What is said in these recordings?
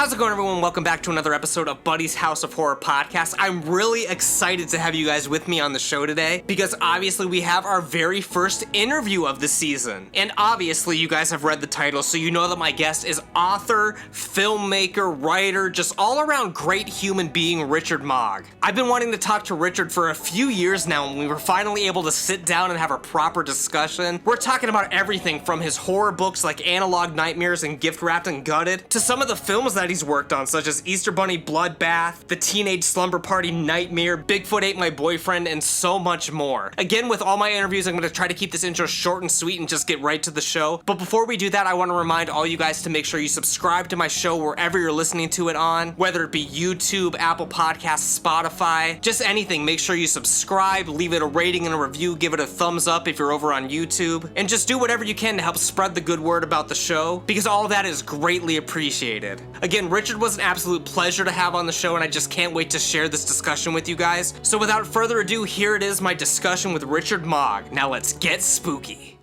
How's it going, everyone? Welcome back to another episode of Buddy's House of Horror podcast. I'm really excited to have you guys with me on the show today because obviously we have our very first interview of the season. And obviously you guys have read the title, so you know that my guest is author, filmmaker, writer, just all around great human being Richard Mogg. I've been wanting to talk to Richard for a few years now, and we were finally able to sit down and have a proper discussion. We're talking about everything from his horror books like Analog Nightmares and Gift Wrapped and Gutted to some of the films that he's worked on, such as Easter Bunny Bloodbath, The Teenage Slumber Party Nightmare, Bigfoot Ate My Boyfriend, and so much more. Again, with all my interviews, I'm going to try to keep this intro short and sweet and just get right to the show. But before we do that, I want to remind all you guys to make sure you subscribe to my show wherever you're listening to it on, whether it be YouTube, Apple Podcasts, Spotify, just anything. Make sure you subscribe, leave it a rating and a review, give it a thumbs up if you're over on YouTube, and just do whatever you can to help spread the good word about the show, because all of that is greatly appreciated. Again, Richard was an absolute pleasure to have on the show, and I just can't wait to share this discussion with you guys. So without further ado, here it is, my discussion with Richard Mogg. Now let's get spooky.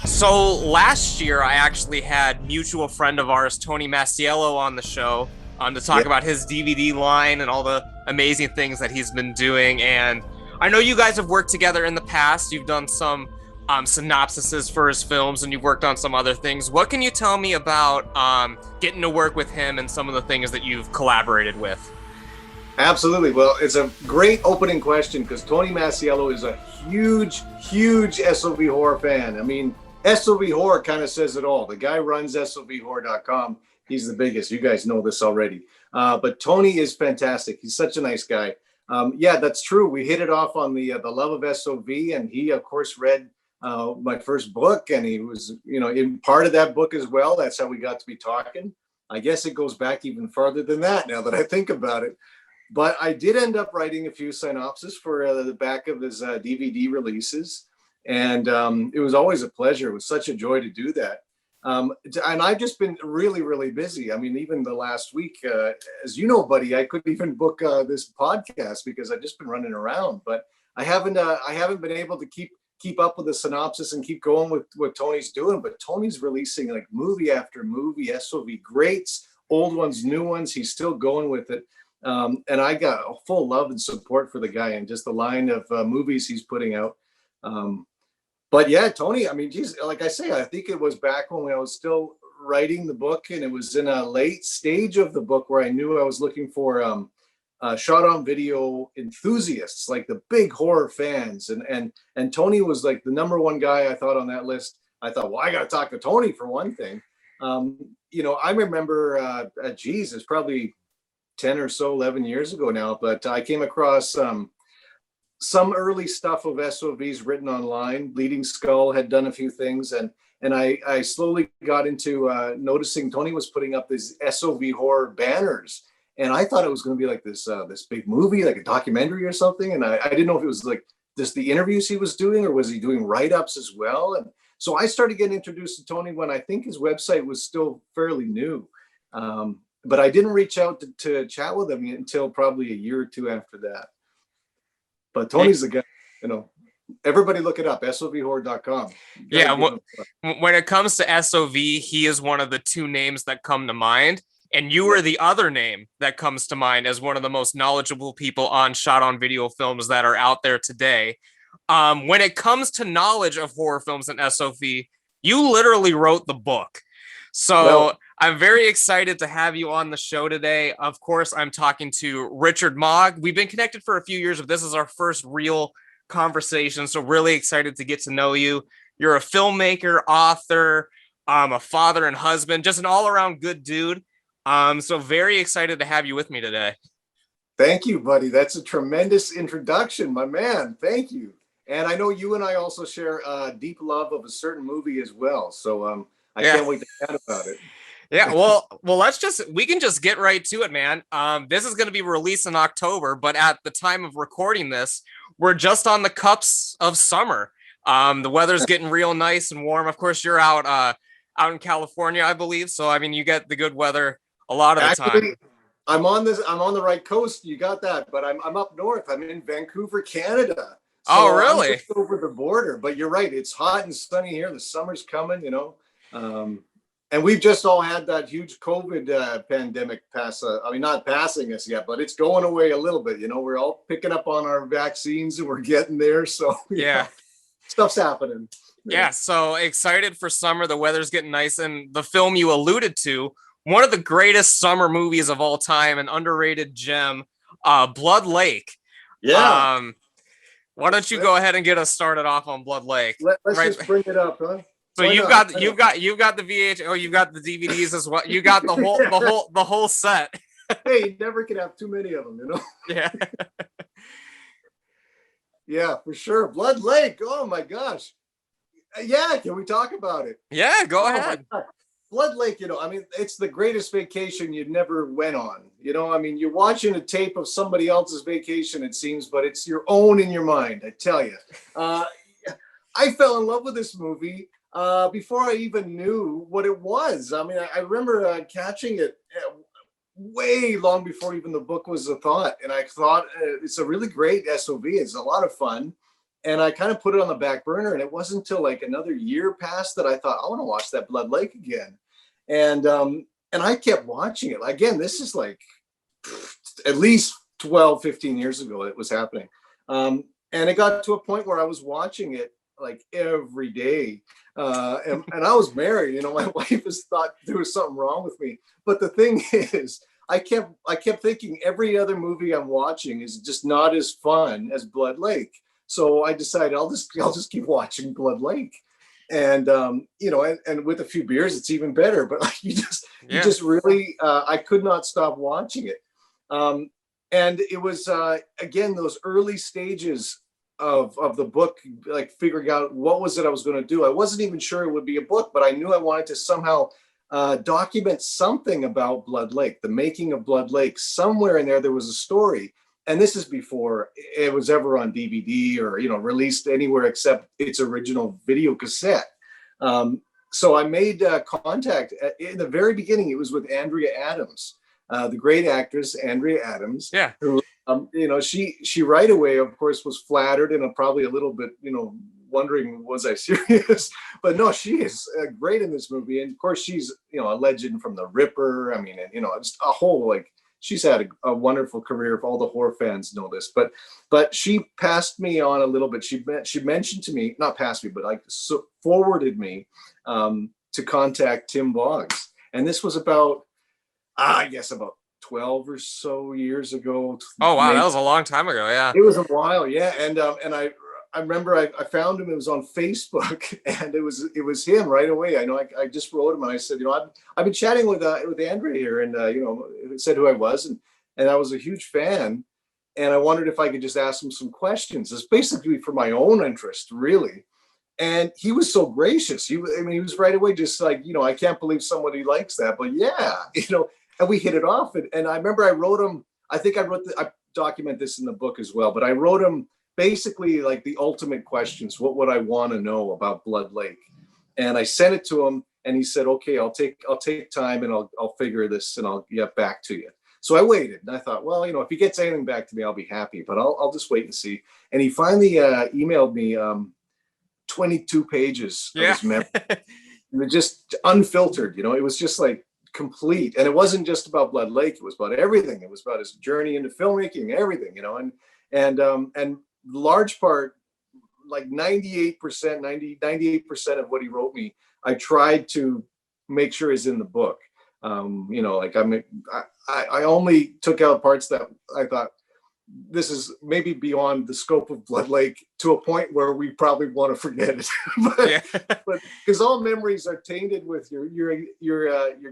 So last year, I actually had mutual friend of ours, Tony Mastiello, on the show to talk about his DVD line and all the amazing things that he's been doing. And I know you guys have worked together in the past. You've done some synopsises for his films, and you've worked on some other things. What can you tell me about getting to work with him and some of the things that you've collaborated with? Absolutely. Well, it's a great opening question because Tony Mastiello is a huge SOV horror fan. I mean, SOV horror kind of says it all. The guy runs SOVhorror.com. He's the biggest. You guys know this already. But Tony is fantastic. He's such a nice guy. Yeah, that's true. We hit it off on the love of SOV, and he, of course, read my first book, and he was, in part of that book as well. That's how we got to be talking. I guess it goes back even farther than that now that I think about it. But I did end up writing a few synopses for the back of his DVD releases, and it was always a pleasure. It was such a joy to do that. And I've just been really busy. I mean, even the last week, as you know, buddy, I couldn't even book this podcast because I've just been running around. But I haven't been able to keep up with the synopsis and keep going with what Tony's doing. But Tony's releasing like movie after movie, SOV greats, old ones, new ones. He's still going with it. And I got a full love and support for the guy and just the line of movies he's putting out. But yeah, Tony, I mean, geez, like I say, I think it was back when I was still writing the book, and it was in a late stage of the book where I knew I was looking for shot on video enthusiasts, like the big horror fans. And Tony was like the number one guy I thought on that list. I thought, well, I got to talk to Tony for one thing. I remember, it's probably 10 or so, 11 years ago now, but I came across some early stuff of SOVs written online. Bleeding Skull had done a few things, and I slowly got into noticing Tony was putting up these SOV horror banners, and I thought it was going to be like this big movie, like a documentary or something, and I didn't know if it was like just the interviews he was doing, or was he doing write-ups as well. And so I started getting introduced to Tony when I think his website was still fairly new, but I didn't reach out to chat with him until probably a year or two after that. But Tony's the guy, everybody look it up, SOVhorror.com. Yeah, when it comes to SOV, he is one of the two names that come to mind. And you are the other name that comes to mind as one of the most knowledgeable people on shot on video films that are out there today. When it comes to knowledge of horror films and SOV, you literally wrote the book. So I'm very excited to have you on the show today. Of course, I'm talking to Richard Mogg. We've been connected for a few years, but this is our first real conversation. So really excited to get to know you. You're a filmmaker, author, a father and husband, just an all-around good dude. So very excited to have you with me today. Thank you, buddy. That's a tremendous introduction, my man. Thank you. And I know you and I also share a deep love of a certain movie as well. So I can't wait to chat about it. Yeah, well, we can just get right to it, man. This is going to be released in October, but at the time of recording this, we're just on the cusp of summer. The weather's getting real nice and warm. Of course, you're out in California, I believe. So, I mean, you get the good weather a lot of the time. I'm on the right coast. You got that, but I'm up north. I'm in Vancouver, Canada. Oh, So I'm really? just over the border. But you're right. It's hot and sunny here. The summer's coming, and we've just all had that huge COVID pandemic pass. I mean, not passing us yet, but it's going away a little bit. We're all picking up on our vaccines and we're getting there. So Yeah. Stuff's happening. Yeah, so excited for summer. The weather's getting nice. And the film you alluded to, one of the greatest summer movies of all time, an underrated gem, Blood Lake. Yeah. Why don't you go ahead and get us started off on Blood Lake? Let's just bring it up, huh? So you've got the VH, oh, you've got the DVDs as well. You got the whole the whole set. Hey, you never can have too many of them, Yeah. Yeah, for sure. Blood Lake. Oh my gosh. Yeah, can we talk about it? Yeah, go ahead. Blood Lake, I mean, it's the greatest vacation you never went on. I mean, you're watching a tape of somebody else's vacation, it seems, but it's your own in your mind, I tell you. I fell in love with this movie before I even knew what it was. I mean, I remember catching it way long before even the book was a thought. And I thought it's a really great SOV. It's a lot of fun. And I kind of put it on the back burner. And it wasn't until like another year passed that I thought, I want to watch that Blood Lake again. And I kept watching it. Again, this is like at least 12, 15 years ago it was happening. And it got to a point where I was watching it like every day. And I was married, my wife has thought there was something wrong with me. But the thing is, I kept thinking every other movie I'm watching is just not as fun as Blood Lake. So I decided I'll just keep watching Blood Lake. And and with a few beers, it's even better. But like, you just really, I could not stop watching it. And it was again those early stages of the book, like figuring out what was it I was going to do. I wasn't even sure it would be a book, but I knew I wanted to somehow document something about Blood Lake, the making of Blood Lake. Somewhere in there was a story. And this is before it was ever on DVD or, released anywhere except its original video cassette. So I made contact in the very beginning. It was with Andrea Adams, the great actress, Andrea Adams. Yeah. Who, she right away, of course, was flattered and probably a little bit, wondering, was I serious? But no, she is great in this movie. And of course, she's, a legend from The Ripper. I mean, just a whole, she's had a wonderful career. If all the horror fans know this, but she passed me on a little bit. She mentioned to me, not passed me, but forwarded me to contact Tim Boggs. And this was about, I guess about 12 or so years ago. Oh, wow. Maybe. That was a long time ago. Yeah. It was a while. Yeah. And I remember I found him. It was on Facebook, and it was him right away. I know I just wrote him and I said, I've been chatting with Andrea here, and said who I was, and I was a huge fan, and I wondered if I could just ask him some questions. It's basically for my own interest, really. And he was so gracious. He was right away just like, I can't believe somebody likes that, but yeah, and we hit it off. And I remember I wrote him. I think I document this in the book as well, but I wrote him basically like the ultimate questions. What would I want to know about Blood Lake? And I sent it to him, and he said, okay, I'll take time, and I'll figure this, and I'll get back to you. So I waited, and I thought, well, if he gets anything back to me, I'll be happy, but I'll just wait and see. And he finally emailed me 22 pages of his memory. Just unfiltered, it was just like complete. And it wasn't just about Blood Lake. It was about everything. It was about his journey into filmmaking, everything, and large part, like 98% of what he wrote me, I tried to make sure is in the book. I only took out parts that I thought this is maybe beyond the scope of Blood Lake, to a point where we probably want to forget it. but because all memories are tainted with your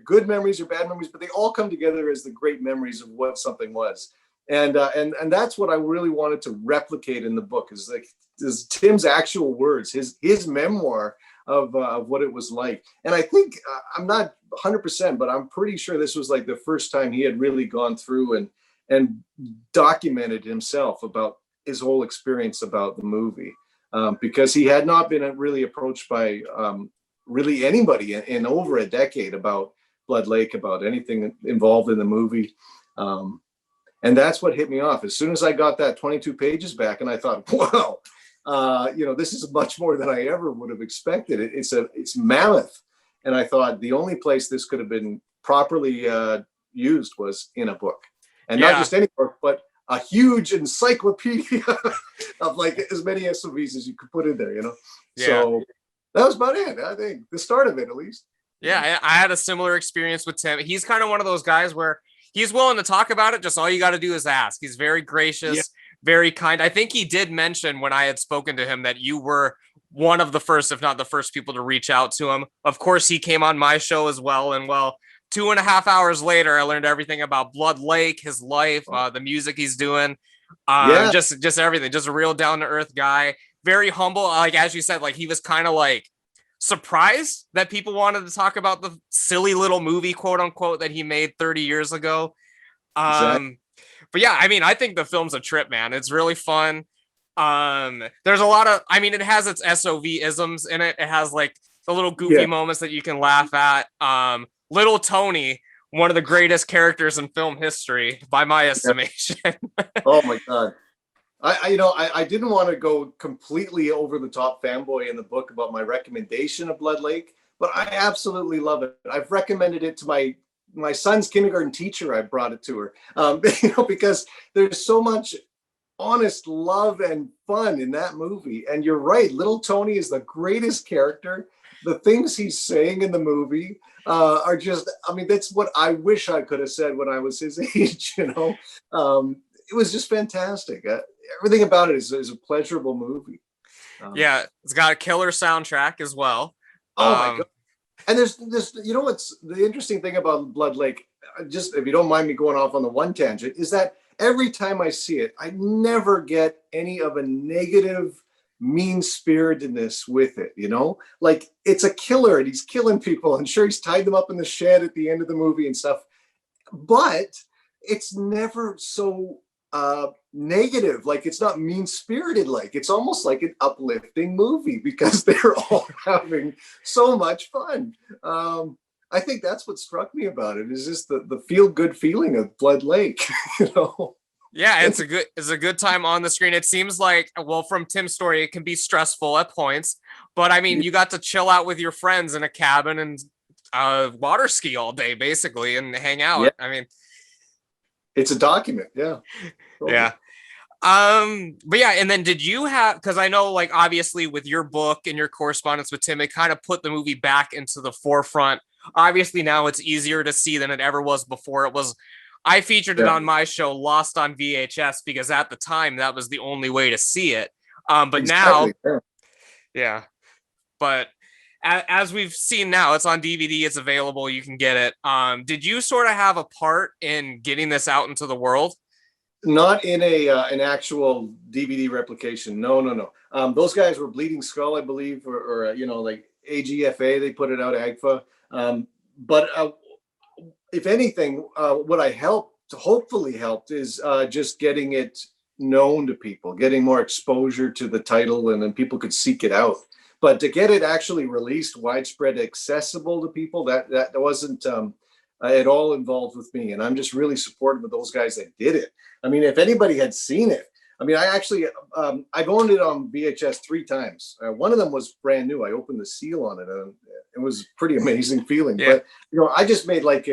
good memories, your bad memories, but they all come together as the great memories of what something was. And that's what I really wanted to replicate in the book, is Tim's actual words, his memoir of what it was like. And I think I'm not 100%, but I'm pretty sure this was like the first time he had really gone through and documented himself about his whole experience about the movie, because he had not been really approached by really anybody in over a decade about Blood Lake, about anything involved in the movie. And that's what hit me off. As soon as I got that 22 pages back, and I thought, wow, this is much more than I ever would have expected. It's mammoth. And I thought the only place this could have been properly used was in a book, and not just any book, but a huge encyclopedia of like as many SOVs as you could put in there, So that was about it. I think the start of it, at least. Yeah, I had a similar experience with Tim. He's kind of one of those guys where he's willing to talk about it. Just all you got to do is ask. He's very gracious, very kind. I think he did mention when I had spoken to him that you were one of the first, if not the first people to reach out to him. Of course, he came on my show as well. And 2.5 hours later, I learned everything about Blood Lake, his life, the music he's doing, just everything. Just a real down to earth guy, very humble. Like as you said, like he was kind of like surprised that people wanted to talk about the silly little movie, quote unquote, that he made 30 years ago. Exactly. But yeah, I mean, I think the film's a trip, man. It's really fun. There's a lot of, I mean, it has its SOV isms in it. It has like the little goofy moments that you can laugh at. Little Tony, one of the greatest characters in film history, by my estimation. Oh my God. I didn't want to go completely over the top fanboy in the book about my recommendation of Blood Lake, but I absolutely love it. I've recommended it to my son's kindergarten teacher. I brought it to her, because there's so much honest love and fun in that movie. And you're right, Little Tony is the greatest character. The things he's saying in the movie are just, I mean, that's what I wish I could have said when I was his age, It was just fantastic. Everything about it is a pleasurable movie. It's got a killer soundtrack as well. Oh my God. And there's what's the interesting thing about Blood Lake, just if you don't mind me going off on the one tangent, is that every time I see it, I never get any of a negative mean-spiritedness with it, like it's a killer and he's killing people, and sure, he's tied them up in the shed at the end of the movie and stuff, but it's never so negative. Like it's not mean-spirited. Like it's almost like an uplifting movie because they're all having so much fun. I think that's what struck me about it, is just the feel-good feeling of Blood Lake. Yeah, it's a good time on the screen. It seems like, well, from Tim's story, it can be stressful at points, but I mean, you got to chill out with your friends in a cabin and water ski all day, basically, and hang out. Yeah. I mean, it's a document. Yeah. Totally. Yeah. But yeah, and then did you have, because I know, like, obviously with your book and your correspondence with Tim, it kind of put the movie back into the forefront. Obviously now it's easier to see than it ever was before. I featured it on my show, Lost on VHS, because at the time that was the only way to see it. But exactly. Now, but as we've seen now, it's on DVD, it's available, you can get it. Did you sort of have a part in getting this out into the world? Not in an actual DVD replication. No. Those guys were Bleeding Skull, I believe, or like AGFA. They put it out, AGFA. But if anything, what I hopefully helped is just getting it known to people, getting more exposure to the title, and then people could seek it out. But to get it actually released, widespread, accessible to people, that wasn't at all involved with me. And I'm just really supportive of those guys that did it. I mean, if anybody had seen it, I mean, I've owned it on VHS 3 times. One of them was brand new. I opened the seal on it, and it was a pretty amazing feeling. Yeah. But I just made like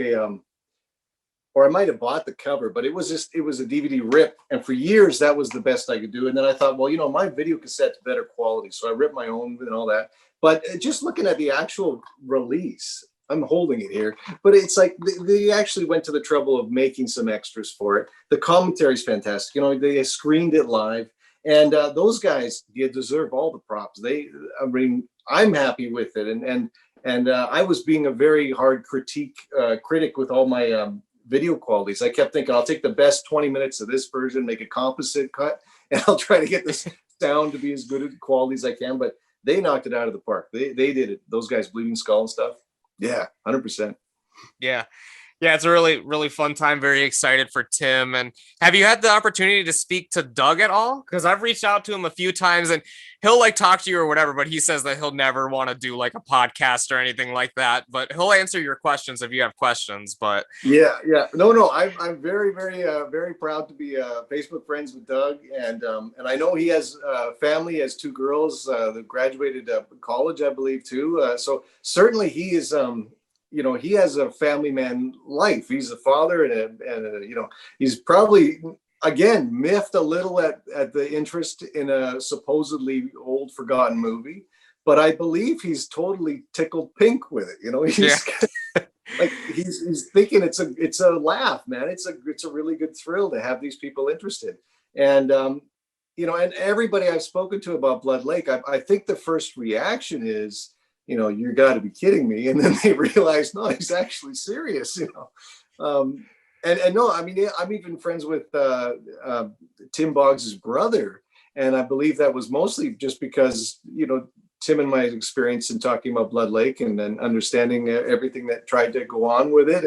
or I might have bought the cover, but it was a DVD rip, and for years that was the best I could do. And then I thought, well, my video cassette's better quality, so I ripped my own and all that. But just looking at the actual release, I'm holding it here, but it's like they actually went to the trouble of making some extras for it. The commentary's fantastic. They screened it live, and those guys, you deserve all the props. I'm happy with it, and I was being a very hard critic with all my video qualities. I kept thinking, I'll take the best 20 minutes of this version, make a composite cut, and I'll try to get this sound to be as good a quality as I can. But they knocked it out of the park. They did it. Those guys, Bleeding Skull and stuff. Yeah, 100%. Yeah. Yeah, it's a really, really fun time. Very excited for Tim. And have you had the opportunity to speak to Doug at all? Because I've reached out to him a few times and he'll like talk to you or whatever, but he says that he'll never want to do like a podcast or anything like that. But he'll answer your questions if you have questions. But Yeah. No. I'm very, very, very proud to be Facebook friends with Doug, and I know he has family, has two girls that graduated college, I believe, too. So certainly he is, he has a family man life. He's a father, and he's probably again miffed a little at the interest in a supposedly old forgotten movie, but I believe he's totally tickled pink with it. yeah, He's like he's thinking it's a laugh, man. It's a really good thrill to have these people interested, and and everybody I've spoken to about Blood Lake, I think the first reaction is, you got to be kidding me, and then they realize, no, he's actually serious. And no, I mean, I'm even friends with Tim Boggs' brother, and I believe that was mostly just because Tim and my experience in talking about Blood Lake and then understanding everything that tried to go on with it,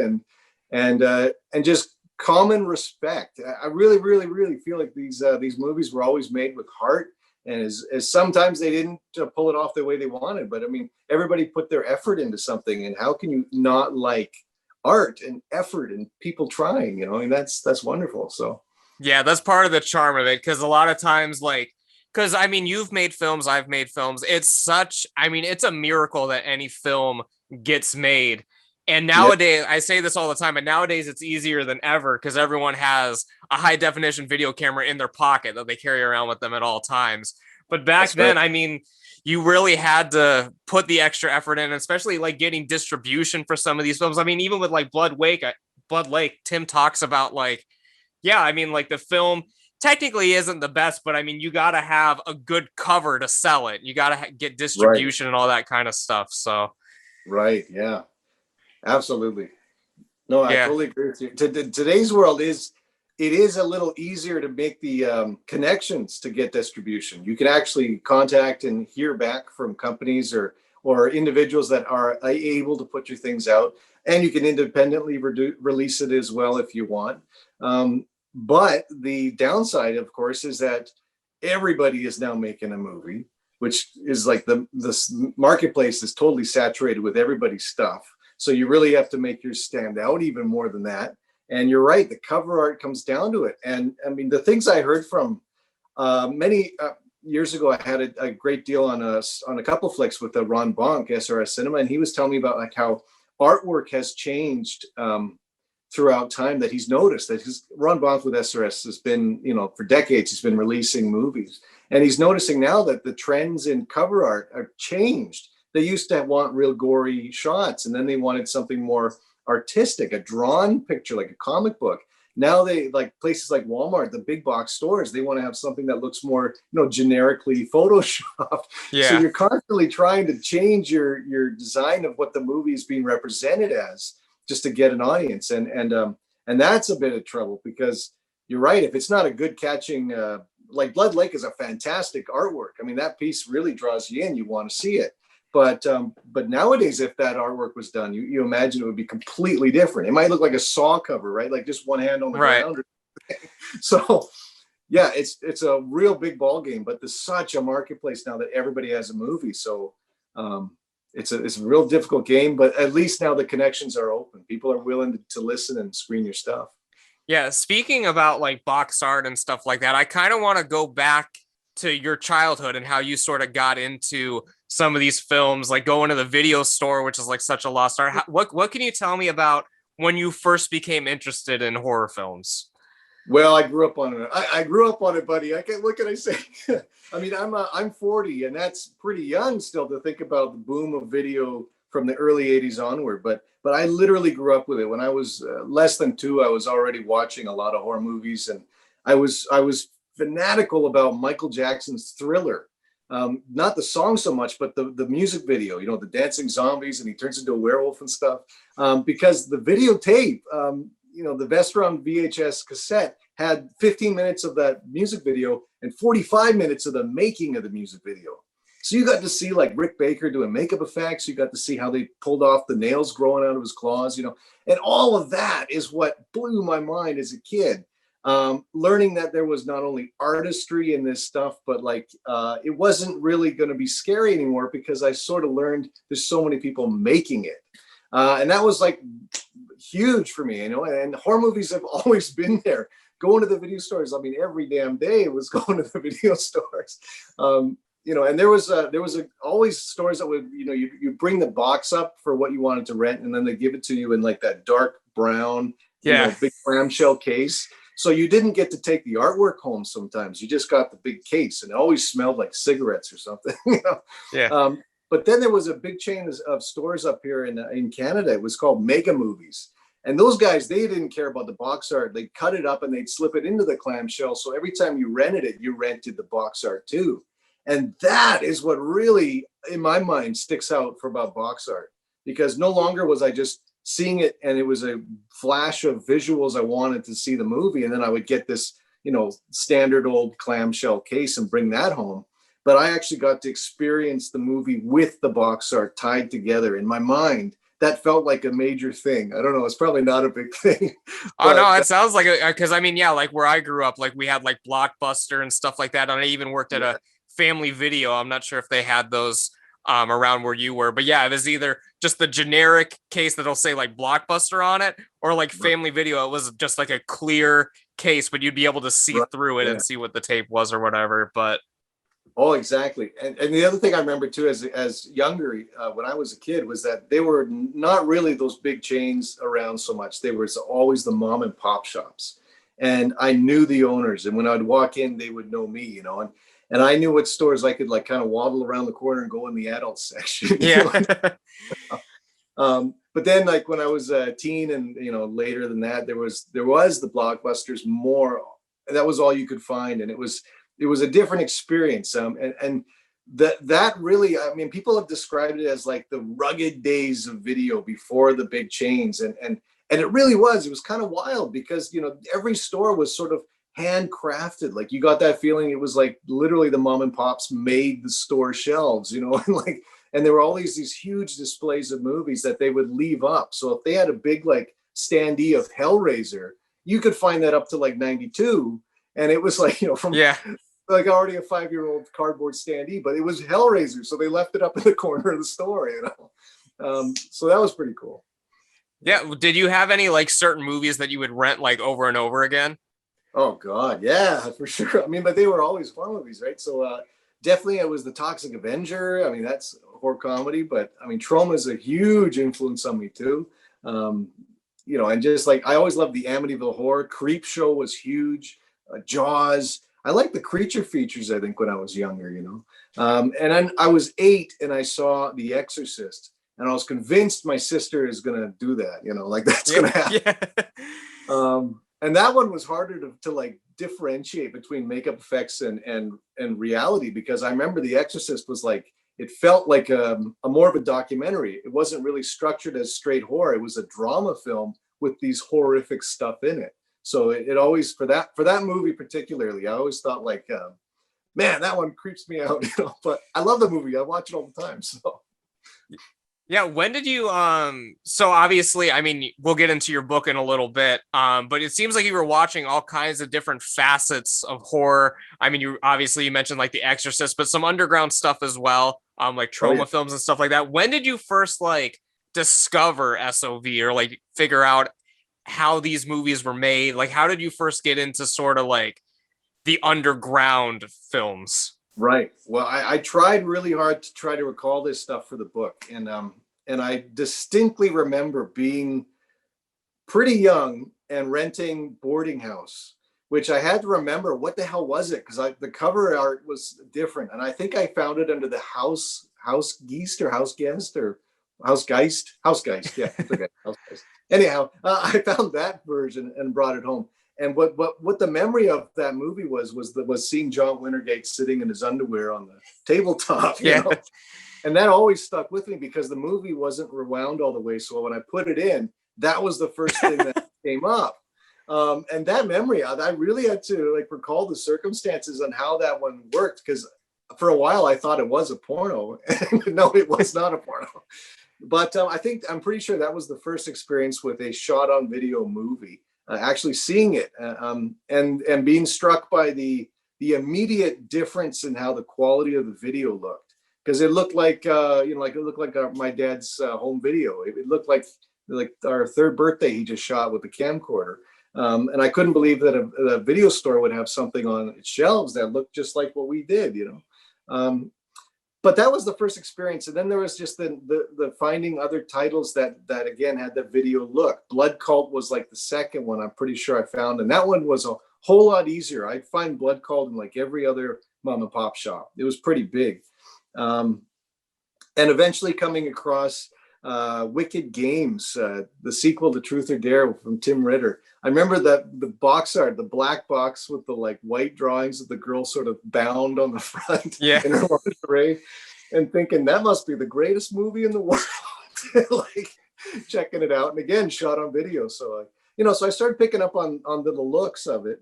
and just common respect. I really, really, really feel like these movies were always made with heart, and as sometimes they didn't pull it off the way they wanted, but I mean, everybody put their effort into something, and how can you not like art and effort and people trying? I mean, that's wonderful. So yeah, that's part of the charm of it. Because a lot of times, like, because I mean, you've made films, I've made films. It's a miracle that any film gets made. And yeah, nowadays, I say this all the time, but nowadays it's easier than ever because everyone has a high definition video camera in their pocket that they carry around with them at all times. But back that's right. then, I mean, you really had to put the extra effort in, especially like getting distribution for some of these films. I mean, even with like Blood Lake, Tim talks about like, yeah, I mean, like the film technically isn't the best, but I mean, you got to have a good cover to sell it. You got to get Right, distribution and all that kind of stuff. So, right, yeah, absolutely. No, I yeah. totally agree with you. Today's world is a little easier to make the connections to get distribution. You can actually contact and hear back from companies or individuals that are able to put your things out, and you can independently release it as well if you want. But the downside, of course, is that everybody is now making a movie, which is like the marketplace is totally saturated with everybody's stuff. So you really have to make yours stand out even more than that. And you're right, the cover art comes down to it. And I mean, the things I heard from many years ago, I had a great deal on a couple flicks with Ron Bonk, SRS Cinema, and he was telling me about like how artwork has changed throughout time, that he's noticed that Ron Bonk with SRS has been, for decades, he's been releasing movies. And he's noticing now that the trends in cover art are changed. They used to want real gory shots, and then they wanted something more artistic, a drawn picture, like a comic book. Now they, like places like Walmart, the big box stores, they want to have something that looks more, generically photoshopped. So Yeah. you're constantly trying to change your design of what the movie is being represented as, just to get an audience, and that's a bit of trouble, because you're right. If it's not a good catching, like Blood Lake is a fantastic artwork. I mean, that piece really draws you in. You want to see it. But nowadays, if that artwork was done, you imagine it would be completely different. It might look like a Saw cover, right? Like just one hand on the Right. ground. So yeah, it's a real big ball game. But there's such a marketplace now that everybody has a movie. So it's a real difficult game. But at least now the connections are open. People are willing to listen and screen your stuff. Yeah. Speaking about like box art and stuff like that, I kind of want to go back to your childhood and how you sort of got into some of these films, like going to the video store, which is like such a lost art. What can you tell me about when you first became interested in horror films? Well, I grew up on it. I grew up on it, buddy. What can I say? I mean, I'm 40, and that's pretty young still to think about the boom of video from the early 80s onward. But I literally grew up with it. When I was less than 2, I was already watching a lot of horror movies, and I was fanatical about Michael Jackson's Thriller. Not the song so much, but the music video, the dancing zombies and he turns into a werewolf and stuff. Because the videotape, the Vestron VHS cassette had 15 minutes of that music video and 45 minutes of the making of the music video. So you got to see like Rick Baker doing makeup effects. You got to see how they pulled off the nails growing out of his claws, and all of that is what blew my mind as a kid. Learning that there was not only artistry in this stuff, but like it wasn't really going to be scary anymore, because I sort of learned there's so many people making it. And that was like huge for me, and horror movies have always been there. Going to the video stores, I mean, every damn day it was going to the video stores. And there was always stores that would, you bring the box up for what you wanted to rent, and then they give it to you in like that dark brown, big clamshell case. So you didn't get to take the artwork home sometimes. You just got the big case, and it always smelled like cigarettes or something. Yeah. But then there was a big chain of stores up here in Canada. It was called Mega Movies. And those guys, they didn't care about the box art. They'd cut it up and they'd slip it into the clamshell. So every time you rented it, you rented the box art too. And that is what really, in my mind, sticks out for about box art, because no longer was I just seeing it and it was a flash of visuals. I wanted to see the movie, and then I would get this, standard old clamshell case and bring that home. But I actually got to experience the movie with the box art tied together in my mind. That felt like a major thing. I don't know. It's probably not a big thing. Oh no, it sounds like because I mean, yeah, like where I grew up, like we had like Blockbuster and stuff like that. And I even worked at a Family Video. I'm not sure if they had those around where you were, but yeah, it was either just the generic case that'll say like Blockbuster on it, or like Family Video. It was just like a clear case, but you'd be able to see through it and see what the tape was or whatever. But oh, exactly. And the other thing I remember too, as younger, when I was a kid, was that they were not really those big chains around so much. They were always the mom and pop shops. And I knew the owners. And when I'd walk in, they would know me, and I knew what stores I could like kind of waddle around the corner and go in the adult section. Yeah. But then like when I was a teen and, later than that, there was the Blockbusters more. That was all you could find. And it was a different experience. And that really, I mean, people have described it as like the rugged days of video before the big chains. And it really was. It was kind of wild because, every store was sort of handcrafted. Like you got that feeling it was like literally the mom and pops made the store shelves, and there were always these huge displays of movies that they would leave up. So if they had a big like standee of Hellraiser, you could find that up to like 92. And it was like, from like already a 5-year-old cardboard standee, but it was Hellraiser. So they left it up in the corner of the store, so that was pretty cool. Yeah. Did you have any like certain movies that you would rent like over and over again? Oh God. Yeah, for sure. I mean, but they were always horror movies, right? So definitely it was the Toxic Avenger. I mean, that's horror comedy, but I mean, Trauma is a huge influence on me too. And just like, I always loved the Amityville Horror. Creep Show was huge. Jaws. I liked the creature features, I think, when I was younger, and then I was 8 and I saw The Exorcist, and I was convinced my sister is going to do that, like that's going to happen. Yeah. And that one was harder to like differentiate between makeup effects and reality, because I remember The Exorcist was like, it felt like a more of a documentary. It wasn't really structured as straight horror. It was a drama film with these horrific stuff in it. So it always, for that movie particularly, I always thought like, man, that one creeps me out, but I love the movie. I watch it all the time. So. Yeah. When did you, so obviously, I mean, we'll get into your book in a little bit, but it seems like you were watching all kinds of different facets of horror. I mean, you mentioned like The Exorcist, but some underground stuff as well, like trauma films and stuff like that. When did you first like discover SOV or like figure out how these movies were made? Like, how did you first get into sort of like the underground films? Right. Well, I tried really hard to try to recall this stuff for the book. And I distinctly remember being pretty young and renting Boarding House, which I had to remember what the hell was it? Because the cover art was different. And I think I found it under the House Geist or House Guest or House Geist. Yeah. Okay. House Geist. Anyhow, I found that version and brought it home. And what the memory of that movie was seeing John Wintergate sitting in his underwear on the tabletop. You know? And that always stuck with me because the movie wasn't rewound all the way. So when I put it in, that was the first thing that came up. And that memory, I really had to like recall the circumstances on how that one worked, because for a while I thought it was a porno. No, it was not a porno. But I'm pretty sure that was the first experience with a shot on video movie. Actually seeing it and being struck by the immediate difference in how the quality of the video looked, because it looked like it looked like my dad's home video. It looked like our third birthday he just shot with the camcorder. And I couldn't believe that a video store would have something on its shelves that looked just like what we did, But that was the first experience. And then there was just the finding other titles that again had the video look. Blood Cult was like the second one I'm pretty sure I found. And that one was a whole lot easier. I'd find Blood Cult in like every other mom and pop shop. It was pretty big. And eventually coming across Wicked Games, the sequel to Truth or Dare from Tim Ritter. I remember that the box art, the black box with the like white drawings of the girl sort of bound on the front in her lingerie, and thinking that must be the greatest movie in the world. Like checking it out, and again shot on video. So so I started picking up on the looks of it,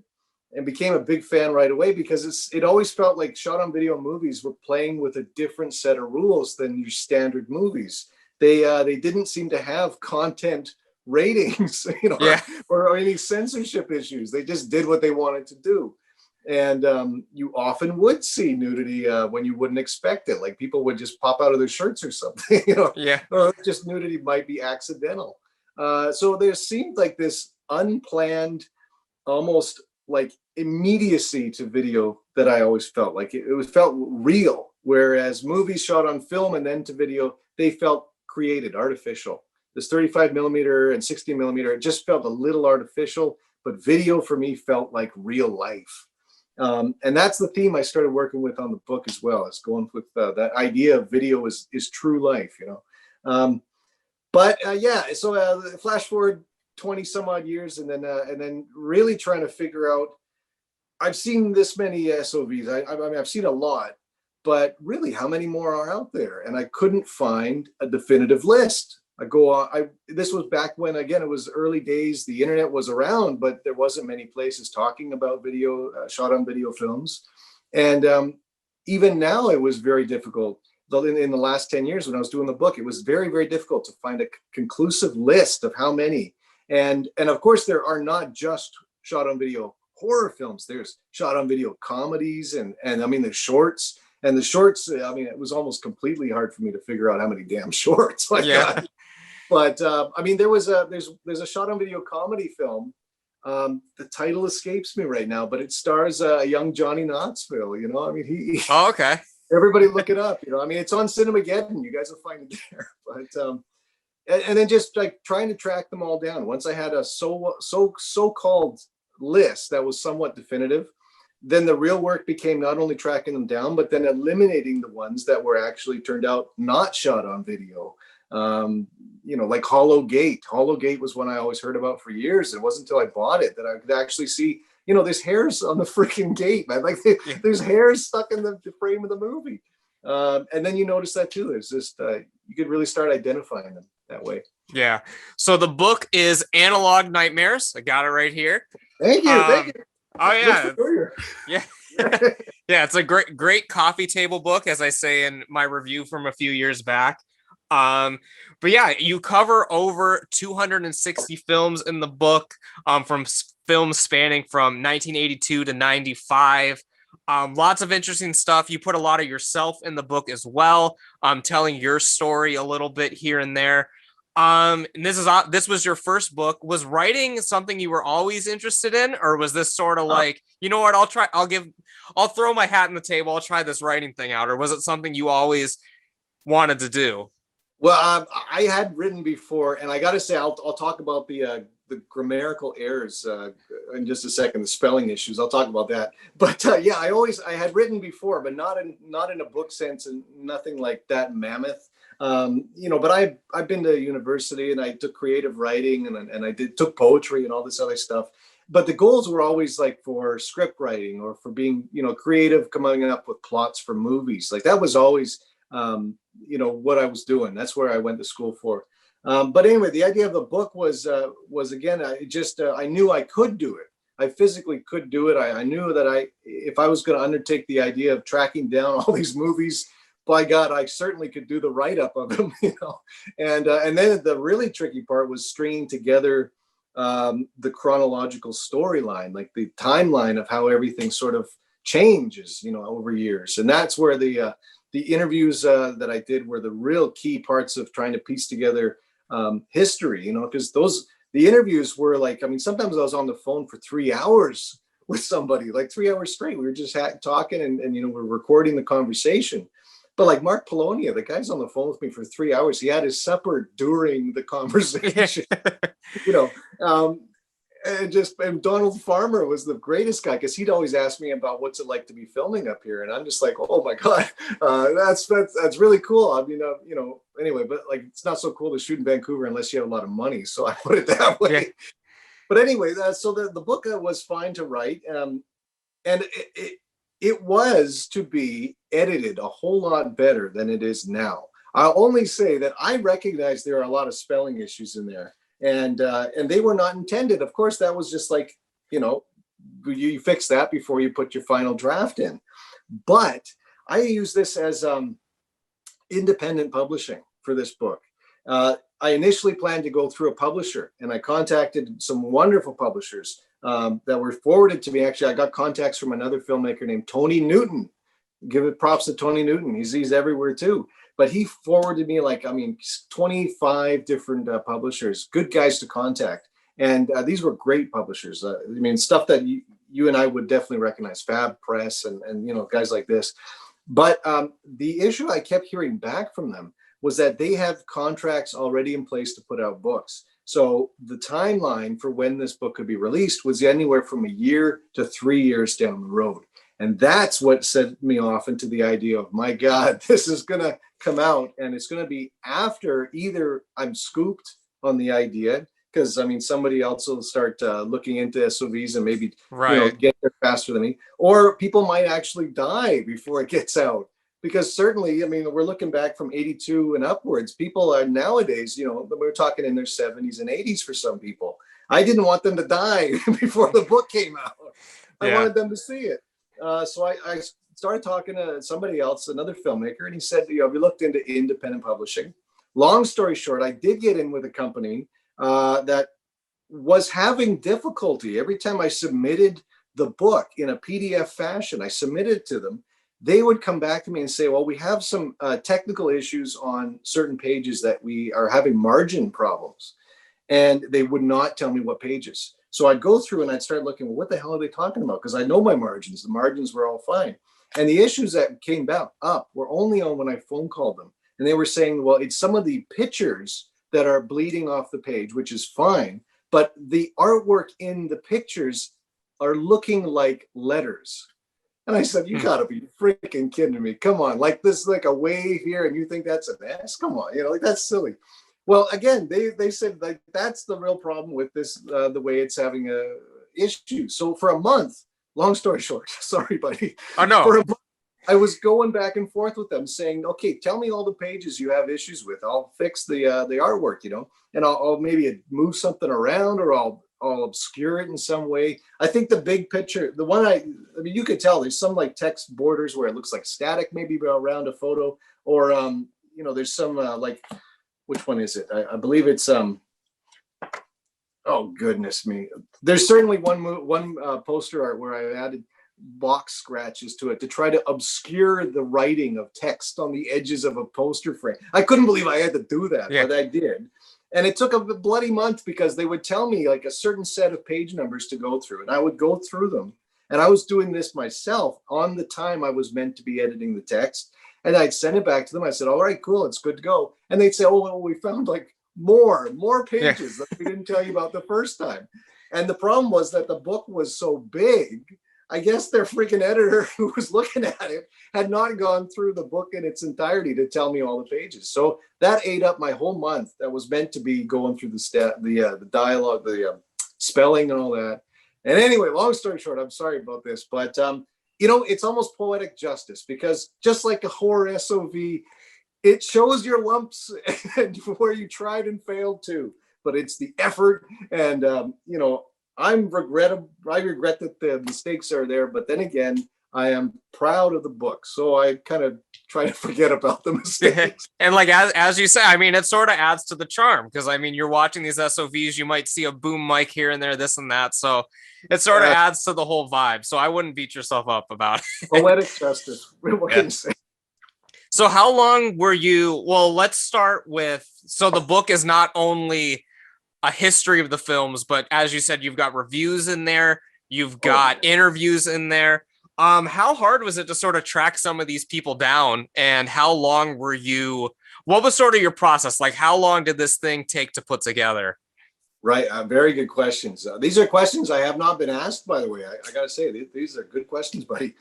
and became a big fan right away, because it always felt like shot on video movies were playing with a different set of rules than your standard movies. They didn't seem to have content ratings, or any censorship issues. They just did what they wanted to do. And you often would see nudity when you wouldn't expect it. Like people would just pop out of their shirts or something, or just nudity might be accidental. So there seemed like this unplanned, almost like immediacy to video that I always felt like it felt real. Whereas movies shot on film and then to video, they felt created, artificial. This 35 millimeter and 60 millimeter, it just felt a little artificial, but video for me felt like real life. And that's the theme I started working with on the book as well, is going with that idea of video is true life, So flash forward 20 some odd years, and then really trying to figure out, I've seen this many SOVs. I mean, I've seen a lot, but really how many more are out there? And I couldn't find a definitive list. This was back when, again, it was early days. The internet was around, but there wasn't many places talking about video, shot on video films. And even now it was very difficult. In the last 10 years when I was doing the book, it was very, very difficult to find a conclusive list of how many. And of course, there are not just shot on video horror films. There's shot on video comedies and I mean, there's shorts. And the shorts, I mean, it was almost completely hard for me to figure out how many damn shorts I got. But I mean, there's a shot on video comedy film. The title escapes me right now, but it stars a young Johnny Knoxville. I mean, he. Oh, okay. Everybody look it up. I mean, it's on Cinemageddon. You guys will find it there. But and then just like trying to track them all down. Once I had a so-called list that was somewhat definitive, then the real work became not only tracking them down, but then eliminating the ones that were actually turned out not shot on video. Like Hollow Gate. Hollow Gate was one I always heard about for years. It wasn't until I bought it that I could actually see, there's hairs on the freaking gate, man. Like there's hairs stuck in the frame of the movie. And then you notice that too. There's just, you could really start identifying them that way. Yeah. So the book is Analog Nightmares. I got it right here. Thank you. Thank you. Oh yeah. Yeah. Yeah. It's a great coffee table book, as I say in my review from a few years back. But yeah, you cover over 260 films in the book, from films spanning from 1982 to 95. Lots of interesting stuff. You put a lot of yourself in the book as well, telling your story a little bit here and there. And this was your first book. Was writing something you were always interested in, or was this sort of like, you know what, I'll throw my hat on the table, I'll try this writing thing out, or was it something you always wanted to do? Well, I had written before, and I got to say, I'll talk about the grammatical errors in just a second, the spelling issues. I'll talk about that. But I had written before, but not in a book sense, and nothing like that mammoth. But I've been to university, and I took creative writing, and I took poetry and all this other stuff. But the goals were always like for script writing or for being, creative, coming up with plots for movies. Like that was always what I was doing. That's where I went to school for. But anyway, the idea of the book was again, I knew I could do it. I physically could do it. I knew that if I was going to undertake the idea of tracking down all these movies, by God, I certainly could do the write-up of them, And then the really tricky part was stringing together the chronological storyline, like the timeline of how everything sort of changes, over years. And that's where the interviews that I did were the real key parts of trying to piece together history, because the interviews were like, sometimes I was on the phone for 3 hours with somebody, like 3 hours straight. We were just talking and we're recording the conversation. But like Mark Polonia, the guy's on the phone with me for 3 hours. He had his supper during the conversation, and Donald Farmer was the greatest guy, because he'd always ask me about what's it like to be filming up here. And I'm just like, oh my God, that's really cool. Anyway, but like, it's not so cool to shoot in Vancouver unless you have a lot of money. So I put it that way. Yeah. But anyway, so the book was fine to write. And it was to be edited a whole lot better than it is now. I'll only say that I recognize there are a lot of spelling issues in there, and they were not intended. Of course, that was just like, you fix that before you put your final draft in. But I use this as independent publishing for this book. I initially planned to go through a publisher, and I contacted some wonderful publishers that were forwarded to me. Actually, I got contacts from another filmmaker named Tony Newton. Give it props to Tony Newton. He's everywhere too. But he forwarded me 25 different publishers, good guys to contact. And these were great publishers. Stuff that you and I would definitely recognize, Fab Press and guys like this. But the issue I kept hearing back from them was that they have contracts already in place to put out books. So the timeline for when this book could be released was anywhere from a year to 3 years down the road. And that's what set me off into the idea of, my God, this is going to come out, and it's going to be after either I'm scooped on the idea, because somebody else will start looking into SOVs and maybe get there faster than me, or people might actually die before it gets out. Because certainly, we're looking back from 82 and upwards. People are nowadays, we're talking in their 70s and 80s for some people. I didn't want them to die before the book came out. I wanted them to see it. So I started talking to somebody else, another filmmaker, and he said, we looked into independent publishing. Long story short, I did get in with a company that was having difficulty. Every time I submitted the book in a PDF fashion, I submitted it to them, they would come back to me and say, well, we have some technical issues on certain pages that we are having margin problems. And they would not tell me what pages. So I'd go through and I'd start looking, well, what the hell are they talking about? Because I know my margins. The margins were all fine. And the issues that came up were only on when I phone called them. And they were saying, well, it's some of the pictures that are bleeding off the page, which is fine. But the artwork in the pictures are looking like letters. And I said, you gotta be freaking kidding me. Come on, like this is like a wave here and you think that's an S? Come on, that's silly. Well, again, they said like that's the real problem with this, the way it's having a issue. So for a month, long story short, sorry, buddy. Oh, no. For a month, I was going back and forth with them saying, okay, tell me all the pages you have issues with. I'll fix the artwork, and I'll maybe move something around, or I'll obscure it in some way. I think the big picture, the one you could tell there's some like text borders where it looks like static maybe around a photo, or there's some like, which one is it? I believe it's oh goodness me. There's certainly one poster art where I added box scratches to it to try to obscure the writing of text on the edges of a poster frame. I couldn't believe I had to do that, but I did. And it took a bloody month because they would tell me like a certain set of page numbers to go through, and I would go through them. And I was doing this myself on the time I was meant to be editing the text. And I'd send it back to them. I said, all right, cool, it's good to go. And they'd say, oh, well, we found like more pages that we didn't tell you about the first time. And the problem was that the book was so big, I guess their freaking editor who was looking at it had not gone through the book in its entirety to tell me all the pages. So that ate up my whole month that was meant to be going through the dialogue, the spelling and all that. And anyway, long story short, I'm sorry about this, but it's almost poetic justice, because just like a horror SOV, it shows your lumps and where you tried and failed too, but it's the effort. And, I regret that the mistakes are there, but then again, I am proud of the book, so I kind of try to forget about the mistakes. And like as you say, I mean, it sort of adds to the charm because I mean, you're watching these SOVs, you might see a boom mic here and there, this and that, so it sort of adds to the whole vibe. So I wouldn't beat yourself up about it. Poetic justice. What can you say? So how long were you? Well, let's start with. So the book is not only a history of the films, but as you said, you've got reviews in there, you've got interviews in there. How hard was it to sort of track some of these people down, and how long were you? What was sort of your process? Like, how long did this thing take to put together? Right. Very good questions. These are questions I have not been asked, by the way. I got to say, these are good questions, buddy.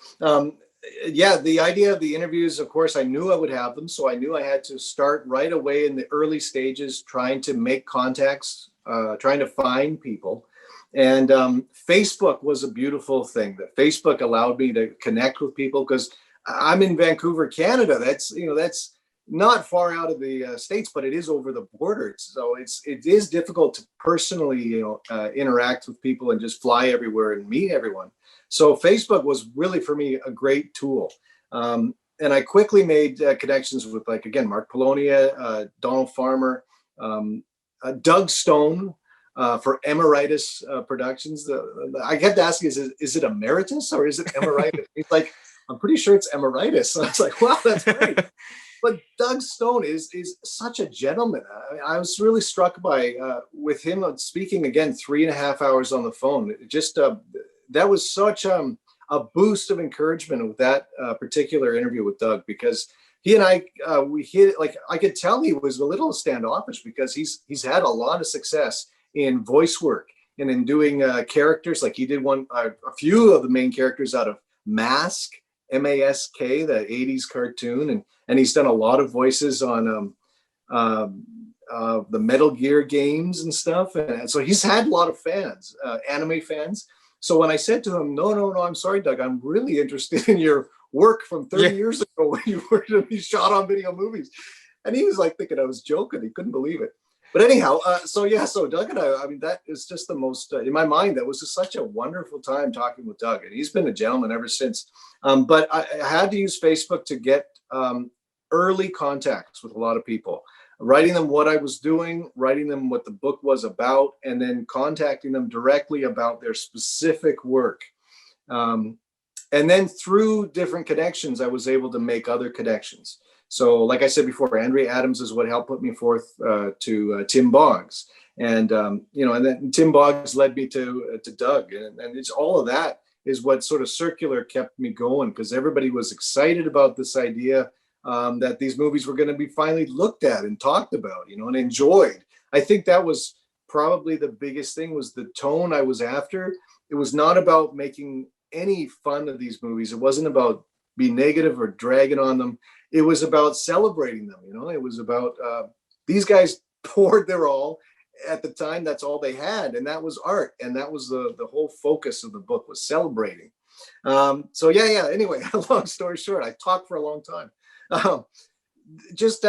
Yeah, the idea of the interviews, of course, I knew I would have them. So I knew I had to start right away in the early stages, trying to make contacts, trying to find people. And Facebook was a beautiful thing. That Facebook allowed me to connect with people because I'm in Vancouver, Canada. That's not far out of the States, but it is over the border. So it is difficult to personally interact with people and just fly everywhere and meet everyone. So Facebook was really for me a great tool. And I quickly made connections with, like, again, Mark Polonia, Donald Farmer, Doug Stone, for Emeritus Productions. I kept asking, is it Emeritus or is it Emeritus? He's like, I'm pretty sure it's Emeritus. So I was like, wow, that's great. But Doug Stone is such a gentleman. I was really struck by with him speaking again 3.5 hours on the phone. It just that was such a boost of encouragement with that particular interview with Doug, because he and I we hit, like, I could tell he was a little standoffish because he's had a lot of success in voice work and in doing characters. Like, he did a few of the main characters out of Mask, M-A-S-K, the 80s cartoon, and he's done a lot of voices on the Metal Gear games and stuff. And so he's had a lot of fans, anime fans. So when I said to him, no, I'm sorry, Doug, I'm really interested in your work from 30 years ago when you were to be shot on video movies. And he was like thinking I was joking. He couldn't believe it. But anyhow, so Doug and I mean, that is just the most, in my mind, that was just such a wonderful time talking with Doug. And he's been a gentleman ever since. But I had to use Facebook to get early contacts with a lot of people, writing them what I was doing, writing them what the book was about, and then contacting them directly about their specific work. And then through different connections, I was able to make other connections. So, like I said before, Andrea Adams is what helped put me forth to Tim Boggs, and and then Tim Boggs led me to Doug, and it's all of that is what sort of circular kept me going, because everybody was excited about this idea that these movies were going to be finally looked at and talked about, and enjoyed. I think that was probably the biggest thing, was the tone I was after. It was not about making any fun of these movies. It wasn't about being negative or dragging on them. It was about celebrating them. It was about these guys poured their all. At the time, that's all they had, and that was art, and that was the whole focus of the book, was celebrating. So yeah. Anyway, long story short, I talked for a long time. Just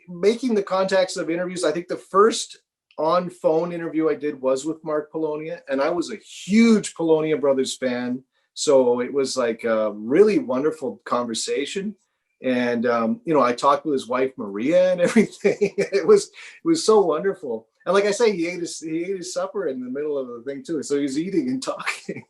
making the contacts of interviews. I think the first on phone interview I did was with Mark Polonia, and I was a huge Polonia Brothers fan. So it was like a really wonderful conversation. And, I talked with his wife, Maria, and everything. It was so wonderful. And like I say, he ate his supper in the middle of the thing too. So he was eating and talking.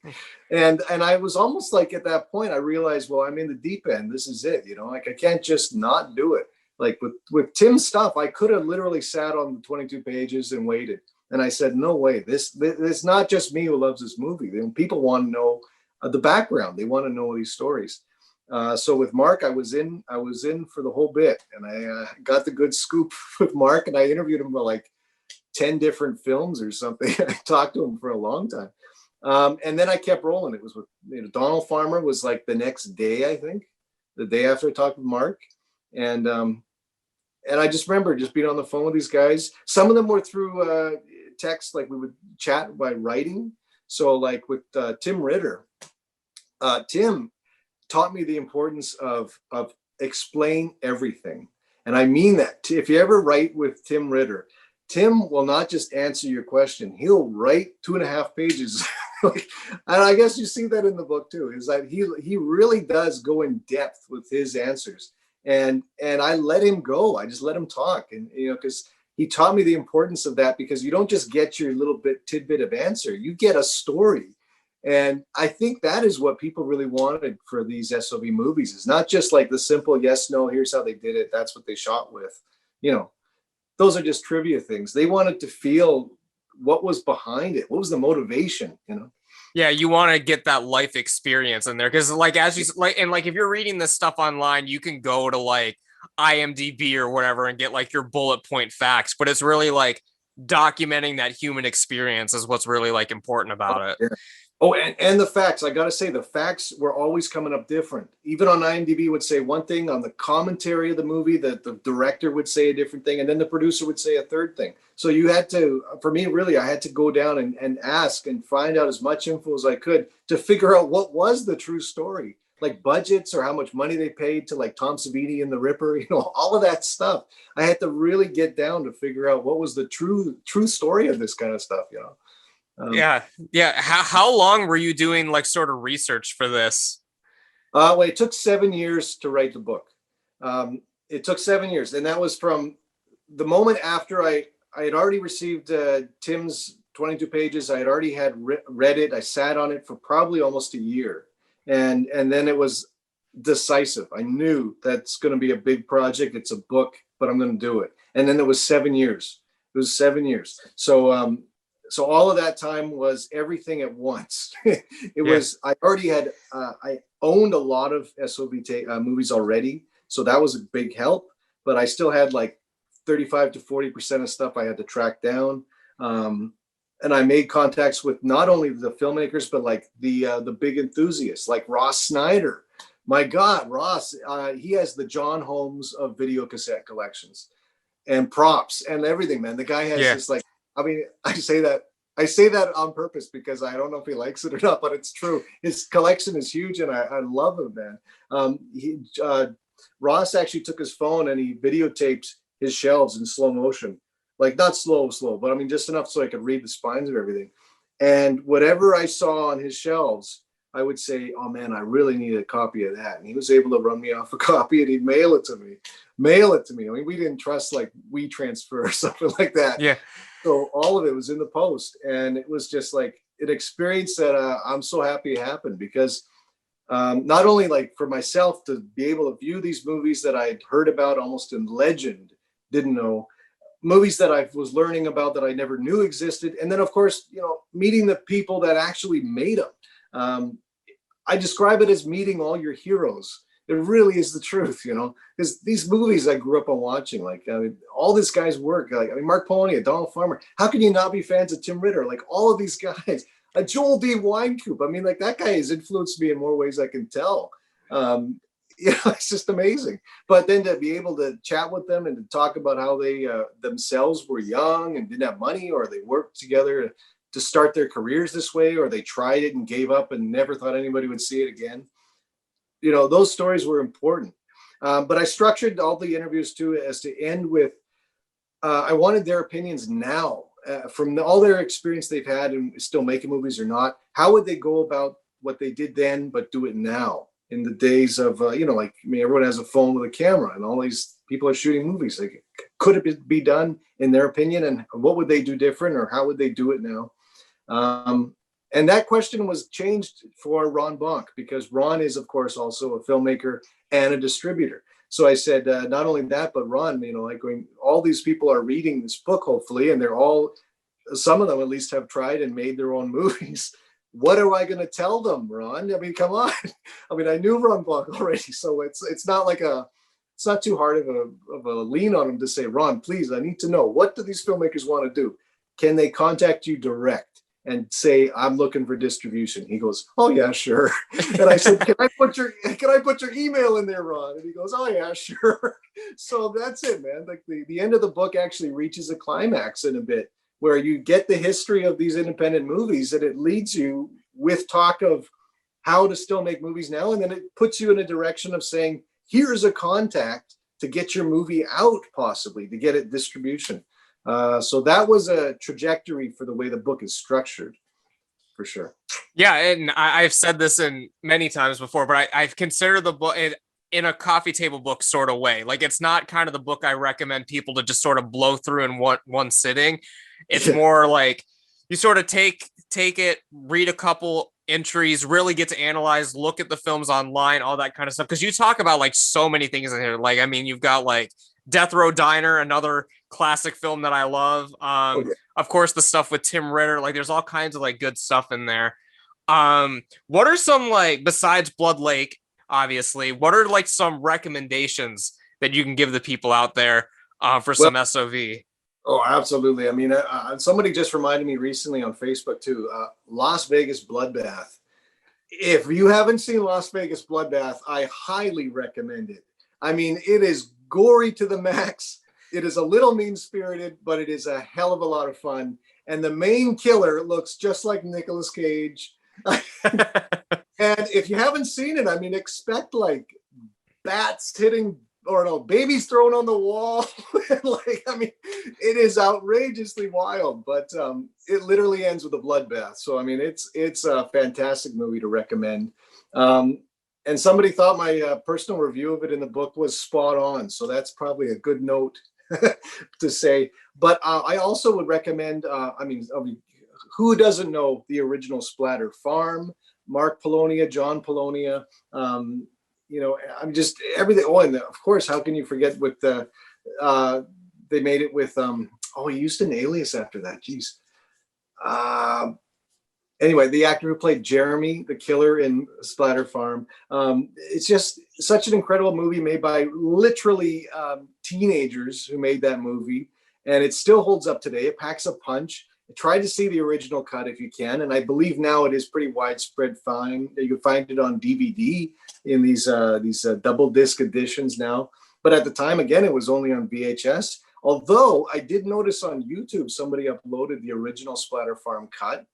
And I was almost like, at that point, I realized, well, I'm in the deep end. This is it. Like, I can't just not do it. Like with Tim's stuff, I could have literally sat on the 22 pages and waited. And I said, no way. It's not just me who loves this movie. People want to know the background. They want to know these stories. So with Mark, I was in for the whole bit, and I got the good scoop with Mark, and I interviewed him about like 10 different films or something. I talked to him for a long time. And then I kept rolling. It was with, Donald Farmer was like the next day, I think, the day after I talked with Mark. And I just remember just being on the phone with these guys. Some of them were through text, like we would chat by writing. So like with Tim Ritter, Tim taught me the importance of explain everything. And I mean that. If you ever write with Tim Ritter, Tim will not just answer your question. He'll write 2.5 pages. And I guess you see that in the book too, is that he really does go in depth with his answers. And I let him go. I just let him talk. And, because he taught me the importance of that, because you don't just get your little tidbit of answer, you get a story. And I think that is what people really wanted for these SOV movies. It's not just like the simple yes, no, here's how they did it, that's what they shot with. Those are just trivia things. They wanted to feel what was behind it. What was the motivation, Yeah, you want to get that life experience in there, because if you're reading this stuff online, you can go to like IMDb or whatever and get like your bullet point facts, but it's really like documenting that human experience is what's really like important about it. Yeah. Oh, and the facts, I got to say, the facts were always coming up different. Even on IMDb would say one thing, on the commentary of the movie, that the director would say a different thing, and then the producer would say a third thing. So you had to, for me, really, I had to go down and ask and find out as much info as I could to figure out what was the true story, like budgets or how much money they paid to like Tom Savini and the Ripper, all of that stuff. I had to really get down to figure out what was the true story of this kind of stuff, Yeah. How long were you doing like sort of research for this? Well, it took 7 years to write the book. It took 7 years, and that was from the moment after I had already received Tim's 22 pages. I had already read it. I sat on it for probably almost a year, and then it was decisive. I knew that's going to be a big project. It's a book, but I'm going to do it. And then it was 7 years. It was 7 years. So all of that time was everything at once. I already had, I owned a lot of SOV movies already. So that was a big help, but I still had like 35 to 40% of stuff I had to track down. And I made contacts with not only the filmmakers, but like the big enthusiasts, like Ross Snyder. My God, Ross, he has the John Holmes of video cassette collections and props and everything, man. The guy has this like, I mean, I say that on purpose because I don't know if he likes it or not, but it's true. His collection is huge, and I love him, man. Ross actually took his phone and he videotaped his shelves in slow motion, like not slow, but I mean just enough so I could read the spines of everything. And whatever I saw on his shelves, I would say, "Oh man, I really need a copy of that." And he was able to run me off a copy, and he'd mail it to me. I mean, we didn't trust like WeTransfer or something like that. Yeah. So all of it was in the post, and it was just like an experience that I'm so happy it happened, because not only like for myself to be able to view these movies that I'd heard about almost in legend, didn't know, movies that I was learning about that I never knew existed, and then of course, meeting the people that actually made them. I describe it as meeting all your heroes. It really is the truth, because these movies I grew up on watching, like all this guy's work, like Mark Polonia, Donald Farmer. How can you not be fans of Tim Ritter? Like all of these guys, Joel D. Winecoop. I mean, like that guy has influenced me in more ways I can tell. It's just amazing. But then to be able to chat with them and to talk about how they themselves were young and didn't have money, or they worked together to start their careers this way, or they tried it and gave up and never thought anybody would see it again. Those stories were important. But I structured all the interviews too as to end with, I wanted their opinions now, from all their experience they've had and still making movies or not. How would they go about what they did then, but do it now in the days of, everyone has a phone with a camera and all these people are shooting movies. Like, could it be done in their opinion, and what would they do different, or how would they do it now? And that question was changed for Ron Bonk, because Ron is, of course, also a filmmaker and a distributor. So I said, not only that, but Ron, all these people are reading this book, hopefully, and some of them at least have tried and made their own movies. What am I going to tell them, Ron? I mean, come on. I mean, I knew Ron Bonk already, so it's not like it's not too hard of a lean on him to say, Ron, please, I need to know, what do these filmmakers want to do? Can they contact you direct and say, I'm looking for distribution? He goes, oh yeah, sure. And I said, can I put your email in there, Ron? And he goes, oh yeah, sure. So that's it, man. Like the end of the book actually reaches a climax in a bit, where you get the history of these independent movies, and it leads you with talk of how to still make movies now. And then it puts you in a direction of saying, here's a contact to get your movie out, possibly to get it distribution. So that was a trajectory for the way the book is structured, for sure. Yeah, and I've said this in many times before, but I've considered the book in a coffee table book sort of way. Like, it's not kind of the book I recommend people to just sort of blow through in one sitting. It's more like you sort of take it, read a couple entries, really get to analyze, look at the films online, all that kind of stuff. Because you talk about like so many things in here. Like, I mean, you've got like Death Row Diner, another classic film that I love. Of course, the stuff with Tim Ritter. Like, there's all kinds of like good stuff in there. What are some, like, besides Blood Lake, obviously, what are like some recommendations that you can give the people out there for some SOV? Oh, absolutely. I mean, somebody just reminded me recently on Facebook too, Las Vegas Bloodbath. If you haven't seen Las Vegas Bloodbath, I highly recommend it. I mean, it is gory to the max. It is a little mean-spirited, but it is a hell of a lot of fun. And the main killer looks just like Nicolas Cage. And if you haven't seen it, I mean, expect like bats hitting, or no, babies thrown on the wall. Like, I mean, it is outrageously wild, but it literally ends with a bloodbath. So, I mean, it's a fantastic movie to recommend. And somebody thought my personal review of it in the book was spot on. So that's probably a good note to say. But I also would recommend, I mean, who doesn't know the original Splatter Farm? Mark Polonia, John Polonia, you know, I'm just everything. Oh, and of course, how can you forget with the, they made it with, he used an alias after that. Jeez. Anyway, the actor who played Jeremy, the killer in Splatter Farm. It's just such an incredible movie made by literally teenagers who made that movie. And it still holds up today. It packs a punch. Try to see the original cut if you can, and I believe now it is pretty widespread. Fine, you can find it on DVD in these double disc editions now. But at the time, again, it was only on VHS. Although I did notice on YouTube somebody uploaded the original Splatter Farm cut.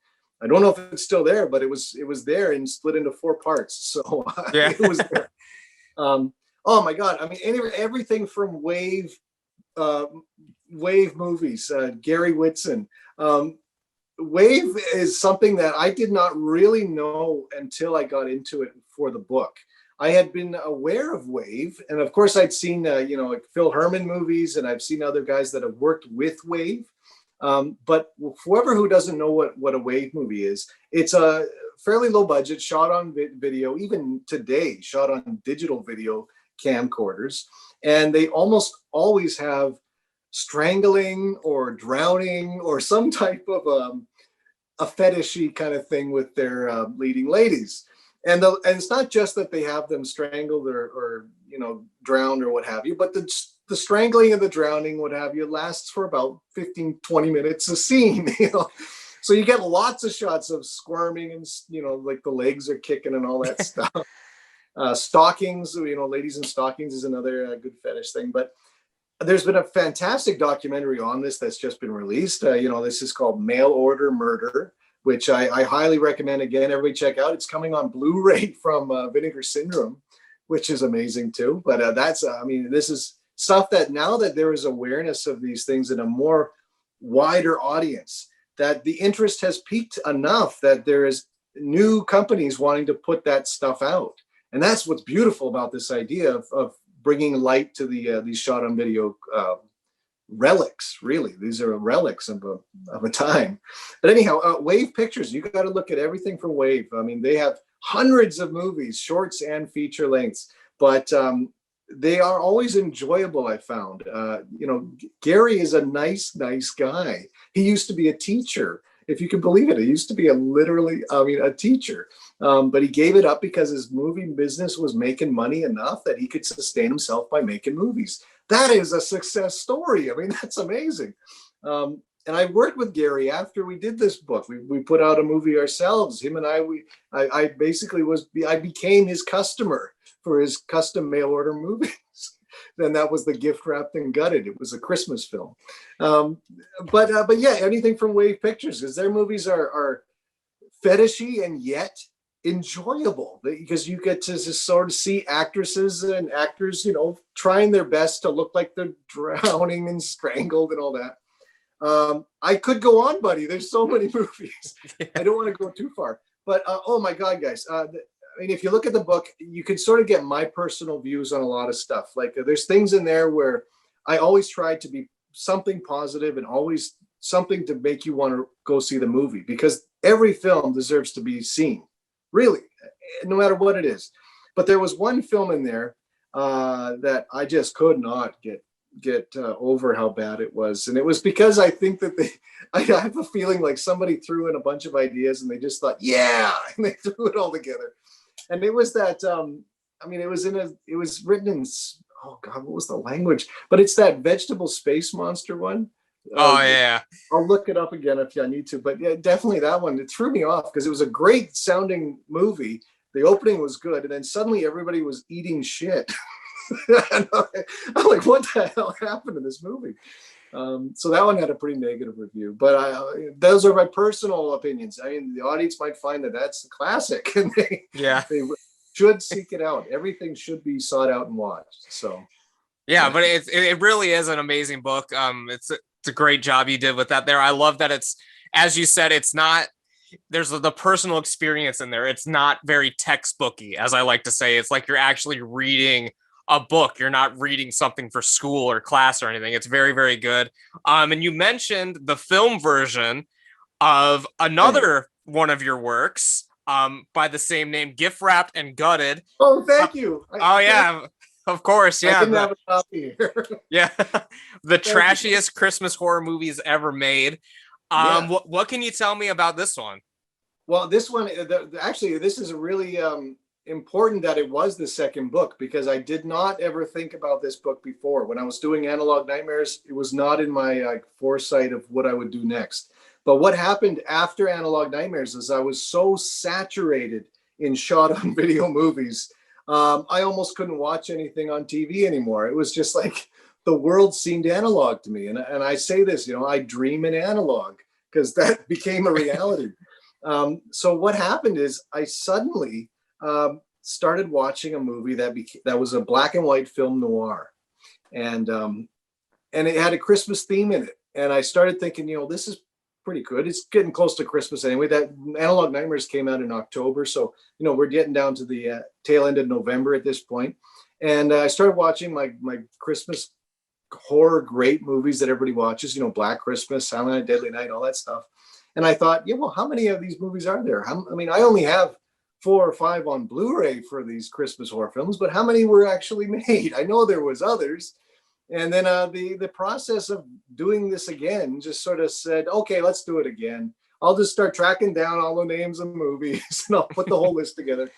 I don't know if it's still there, but it was there and split into 4 parts. So yeah. It was there. Oh my God! I mean, everything from Wave movies, Gary Whitson. Wave is something that I did not really know until I got into it for the book. I had been aware of Wave, and of course I'd seen, like Phil Herman movies, and I've seen other guys that have worked with Wave. But whoever who doesn't know what a Wave movie is, it's a fairly low budget, shot on video, even today, shot on digital video camcorders, and they almost always have strangling or drowning or some type of a fetishy kind of thing with their leading ladies. And it's not just that they have them strangled or drowned or what have you, but the strangling and the drowning, what have you, lasts for about 15-20 minutes a scene. So you get lots of shots of squirming and like the legs are kicking and all that stuff. Stockings, ladies in stockings is another good fetish thing. But there's been a fantastic documentary on this that's just been released. This is called Mail Order Murder, which I highly recommend. Again, everybody check out. It's coming on Blu-ray from Vinegar Syndrome, which is amazing too. But this is stuff that now that there is awareness of these things in a more wider audience, that the interest has peaked enough that there is new companies wanting to put that stuff out. And that's what's beautiful about this idea of bringing light to these shot on video relics. Really, these are relics of a time. But anyhow, Wave Pictures, you got to look at everything from Wave. I mean, they have hundreds of movies, shorts and feature lengths, but they are always enjoyable. I found, Gary is a nice guy. He used to be a teacher. If you can believe it, he used to be a teacher. But he gave it up because his movie business was making money enough that he could sustain himself by making movies. That is a success story. I mean, that's amazing. And I worked with Gary after we did this book. We put out a movie ourselves. Him and I became his customer for his custom mail order movies. Then that was the Gift Wrapped and Gutted. It was a Christmas film. But yeah, anything from Wave Pictures, because their movies are fetishy and yet enjoyable, because you get to just sort of see actresses and actors, trying their best to look like they're drowning and strangled and all that. I could go on, buddy. There's so many movies. I don't want to go too far. But oh my God, guys. I mean, if you look at the book, you can sort of get my personal views on a lot of stuff. Like there's things in there where I always try to be something positive and always something to make you want to go see the movie, because every film deserves to be seen, really, no matter what it is. But there was one film in there that I just could not get over how bad it was. And it was because I think that I have a feeling like somebody threw in a bunch of ideas and they just thought, yeah, and they threw it all together. And it was that, I mean, it was written in, oh God, what was the language? But it's that vegetable space monster one. Oh yeah. I'll look it up again if I need to, but yeah, definitely that one. It threw me off because it was a great sounding movie. The opening was good, and then suddenly everybody was eating shit. I'm like, what the hell happened to this movie? So that one had a pretty negative review, but those are my personal opinions. I mean, the audience might find that that's a classic, and they should seek it out. Everything should be sought out and watched. So yeah, but it really is an amazing book. It's a great job you did with that there. I love that it's, as you said, it's not, there's the personal experience in there. It's not very textbooky, as I like to say. It's like you're actually reading a book. You're not reading something for school or class or anything. It's very, very good. And you mentioned the film version of another one of your works by the same name, Gift Wrapped and Gutted. Oh, thank you. Yeah. Of course, yeah. I didn't have a copy here. Yeah, the trashiest Christmas horror movies ever made. What can you tell me about this one? Well, this one, actually, this is really important that it was the second book, because I did not ever think about this book before. When I was doing Analog Nightmares, it was not in my foresight of what I would do next. But what happened after Analog Nightmares is I was so saturated in shot on video movies, I almost couldn't watch anything on TV anymore. It was just like the world seemed analog to me. And I say this, I dream in analog, because that became a reality. So what happened is I suddenly started watching a movie that was a black and white film noir. And it had a Christmas theme in it. And I started thinking, this is pretty good. It's getting close to Christmas anyway. That Analog Nightmares came out in October. So, we're getting down to the tail end of November at this point. And I started watching my Christmas horror great movies that everybody watches, Black Christmas, Silent Night, Deadly Night, all that stuff. And I thought, how many of these movies are there? I only have 4 or 5 on Blu-ray for these Christmas horror films, but how many were actually made? I know there was others. And then the process of doing this again just sort of said, okay, let's do it again. I'll just start tracking down all the names of movies and I'll put the whole list together.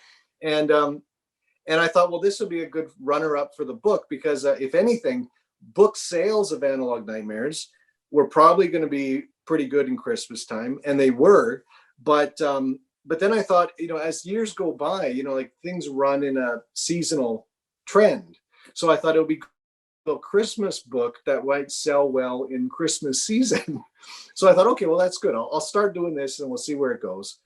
And I thought, well, this would be a good runner-up for the book, because if anything, book sales of Analog Nightmares were probably going to be pretty good in Christmas time, and they were. But then I thought, as years go by, like things run in a seasonal trend. So I thought it would be a Christmas book that might sell well in Christmas season. So I thought, okay, well, that's good. I'll start doing this and we'll see where it goes.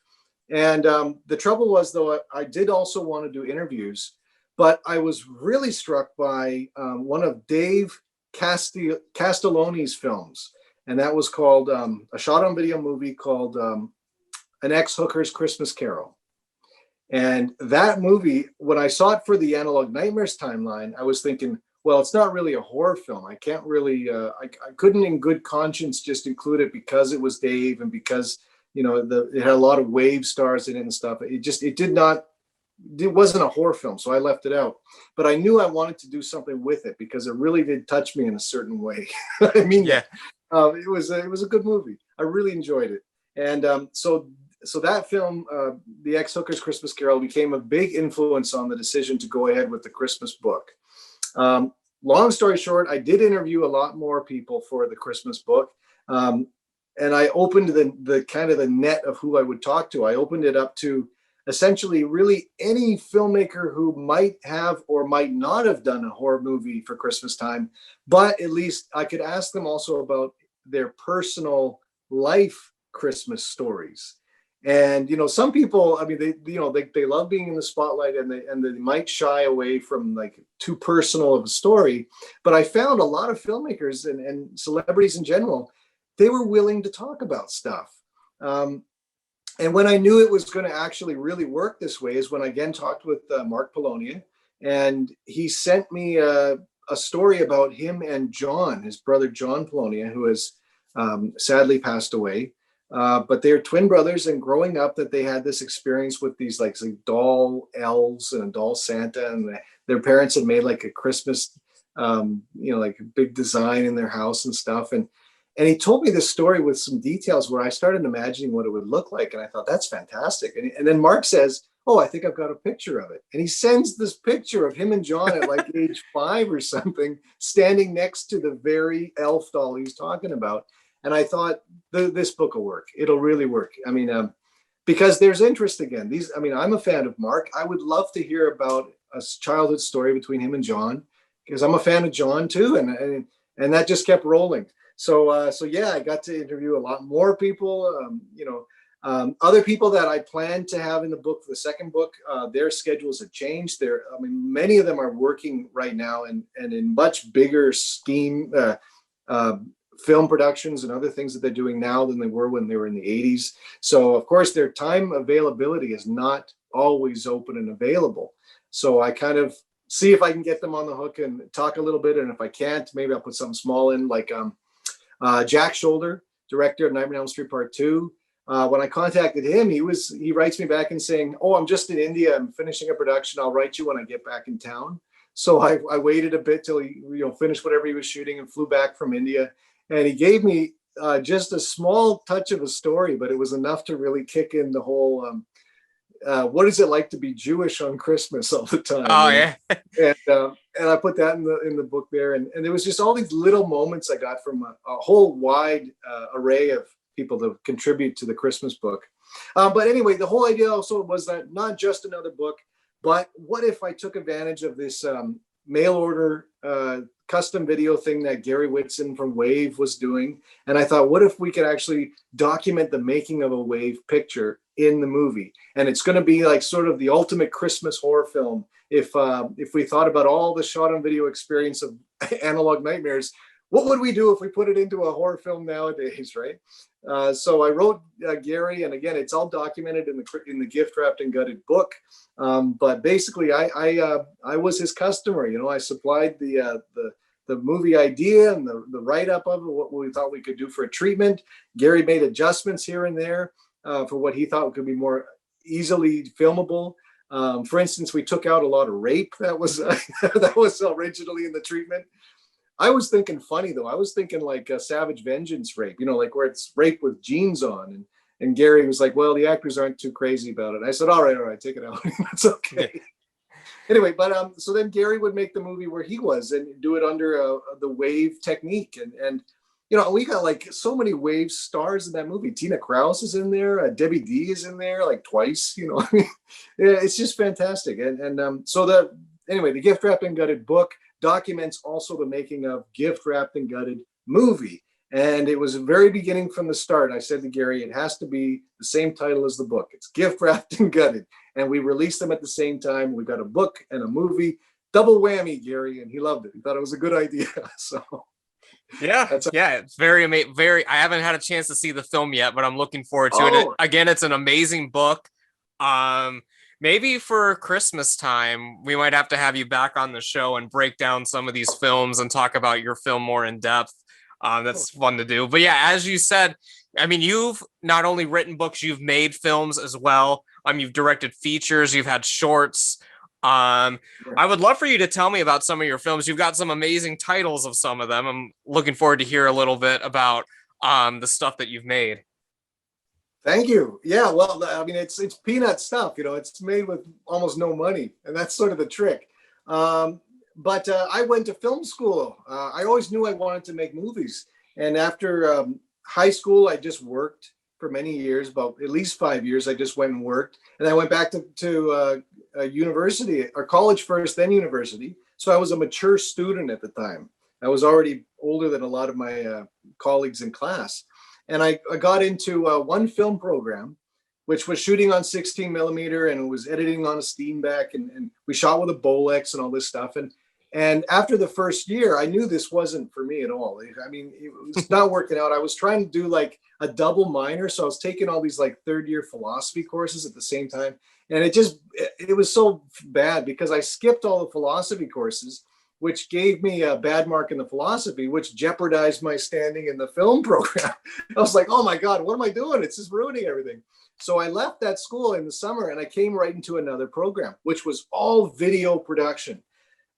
And the trouble was, though, I did also want to do interviews, but I was really struck by one of Dave Castelloni's films. And that was called a shot on video movie called An Ex-Hooker's Christmas Carol. And that movie, when I saw it for the Analog Nightmares timeline, I was thinking, well, it's not really a horror film. I can't really, I couldn't in good conscience just include it because it was Dave and because, it had a lot of wave stars in it and stuff. It wasn't a horror film, so I left it out. But I knew I wanted to do something with it because it really did touch me in a certain way. I mean, yeah, it was a good movie. I really enjoyed it. And so that film, The Ex-Hooker's Christmas Carol, became a big influence on the decision to go ahead with the Christmas book. Long story short, I did interview a lot more people for the Christmas book. And I opened the kind of the net of who I would talk to. I opened it up to essentially really any filmmaker who might have or might not have done a horror movie for Christmas time, but at least I could ask them also about their personal life Christmas stories. And some people, I mean, they love being in the spotlight, and they might shy away from like too personal of a story. But I found a lot of filmmakers and celebrities in general they were willing to talk about stuff. And when I knew it was going to actually really work this way is when I again talked with Mark Polonia, and he sent me a story about him and John, his brother John Polonia, who has sadly passed away. But they're twin brothers, and growing up that they had this experience with these like doll elves and a doll Santa, and their parents had made like a Christmas, like a big design in their house and stuff. And he told me this story with some details where I started imagining what it would look like. And I thought, that's fantastic. And then Mark says, oh, I think I've got a picture of it. And he sends this picture of him and John at like age 5 or something, standing next to the very elf doll he's talking about. And I thought, this book will work. It'll really work. I mean, because there's interest again. I'm a fan of Mark. I would love to hear about a childhood story between him and John, because I'm a fan of John too. And that just kept rolling. So yeah, I got to interview a lot more people, other people that I planned to have in the book for the second book. Their schedules have changed. Many of them are working right now and in much bigger scheme, film productions and other things that they're doing now than they were when they were in the 80s. So of course their time availability is not always open and available. So I kind of see if I can get them on the hook and talk a little bit. And if I can't, maybe I'll put something small in, like Jack Shoulder, director of Nightmare on Elm Street Part 2. When I contacted him, he writes me back and saying, oh, I'm just in India. I'm finishing a production. I'll write you when I get back in town. So I waited a bit till he finished whatever he was shooting and flew back from India. And he gave me just a small touch of a story, but it was enough to really kick in the whole, what is it like to be Jewish on Christmas all the time? Oh, yeah. And I put that in the book there. And there was just all these little moments I got from a whole wide array of people to contribute to the Christmas book. But anyway, the whole idea also was that not just another book, but what if I took advantage of this mail order custom video thing that Gary Whitson from Wave was doing. And I thought, what if we could actually document the making of a Wave picture in the movie? And it's going to be like sort of the ultimate Christmas horror film. If we thought about all the shot on video experience of Analog Nightmares, what would we do if we put it into a horror film nowadays, right? So I wrote Gary, and again, it's all documented in the gift wrapped and gutted book. But basically, I was his customer. I supplied the movie idea and the write up of it, what we thought we could do for a treatment. Gary made adjustments here and there for what he thought could be more easily filmable. For instance, we took out a lot of rape that was originally in the treatment. I was thinking funny though. I was thinking like a Savage Vengeance rape, like where it's rape with jeans on. And Gary was like, well, the actors aren't too crazy about it. I said, all right, take it out. That's okay. Yeah. Anyway, but so then Gary would make the movie where he was and do it under the Wave technique. And we got like so many Wave stars in that movie. Tina Krause is in there. Debbie D is in there like twice. It's just fantastic. So the gift wrapped and gutted book documents also the making of gift wrapped and gutted movie. And it was the very beginning from the start. I said to Gary, it has to be the same title as the book. It's gift wrapped and gutted. And we released them at the same time. We got a book and a movie, double whammy, Gary. And he loved it. He thought it was a good idea. So yeah, it's very amazing. I haven't had a chance to see the film yet, but I'm looking forward to it. Again, it's an amazing book. Maybe for Christmas time, we might have to have you back on the show and break down some of these films and talk about your film more in depth. That's fun to do. But yeah, as you said, you've not only written books, you've made films as well. You've directed features, you've had shorts. I would love for you to tell me about some of your films. You've got some amazing titles of some of them. I'm looking forward to hear a little bit about the stuff that you've made. Thank you. Yeah, well, it's peanut stuff. It's made with almost no money, and that's sort of the trick. But I went to film school. I always knew I wanted to make movies. And after high school, I just worked for many years, about at least 5 years. I just went and worked. And I went back to university, or college first, then university. So I was a mature student at the time. I was already older than a lot of my colleagues in class. And I got into one film program, which was shooting on 16 millimeter and it was editing on a Steenbeck. And we shot with a Bolex and all this stuff. And And after the first year, I knew this wasn't for me at all. I mean, it was not working out. I was trying to do like a double minor. So I was taking all these like third year philosophy courses at the same time. And it was so bad because I skipped all the philosophy courses, which gave me a bad mark in the philosophy, which jeopardized my standing in the film program. I was like, oh my God, what am I doing? It's just ruining everything. So I left that school in the summer and I came right into another program, which was all video production.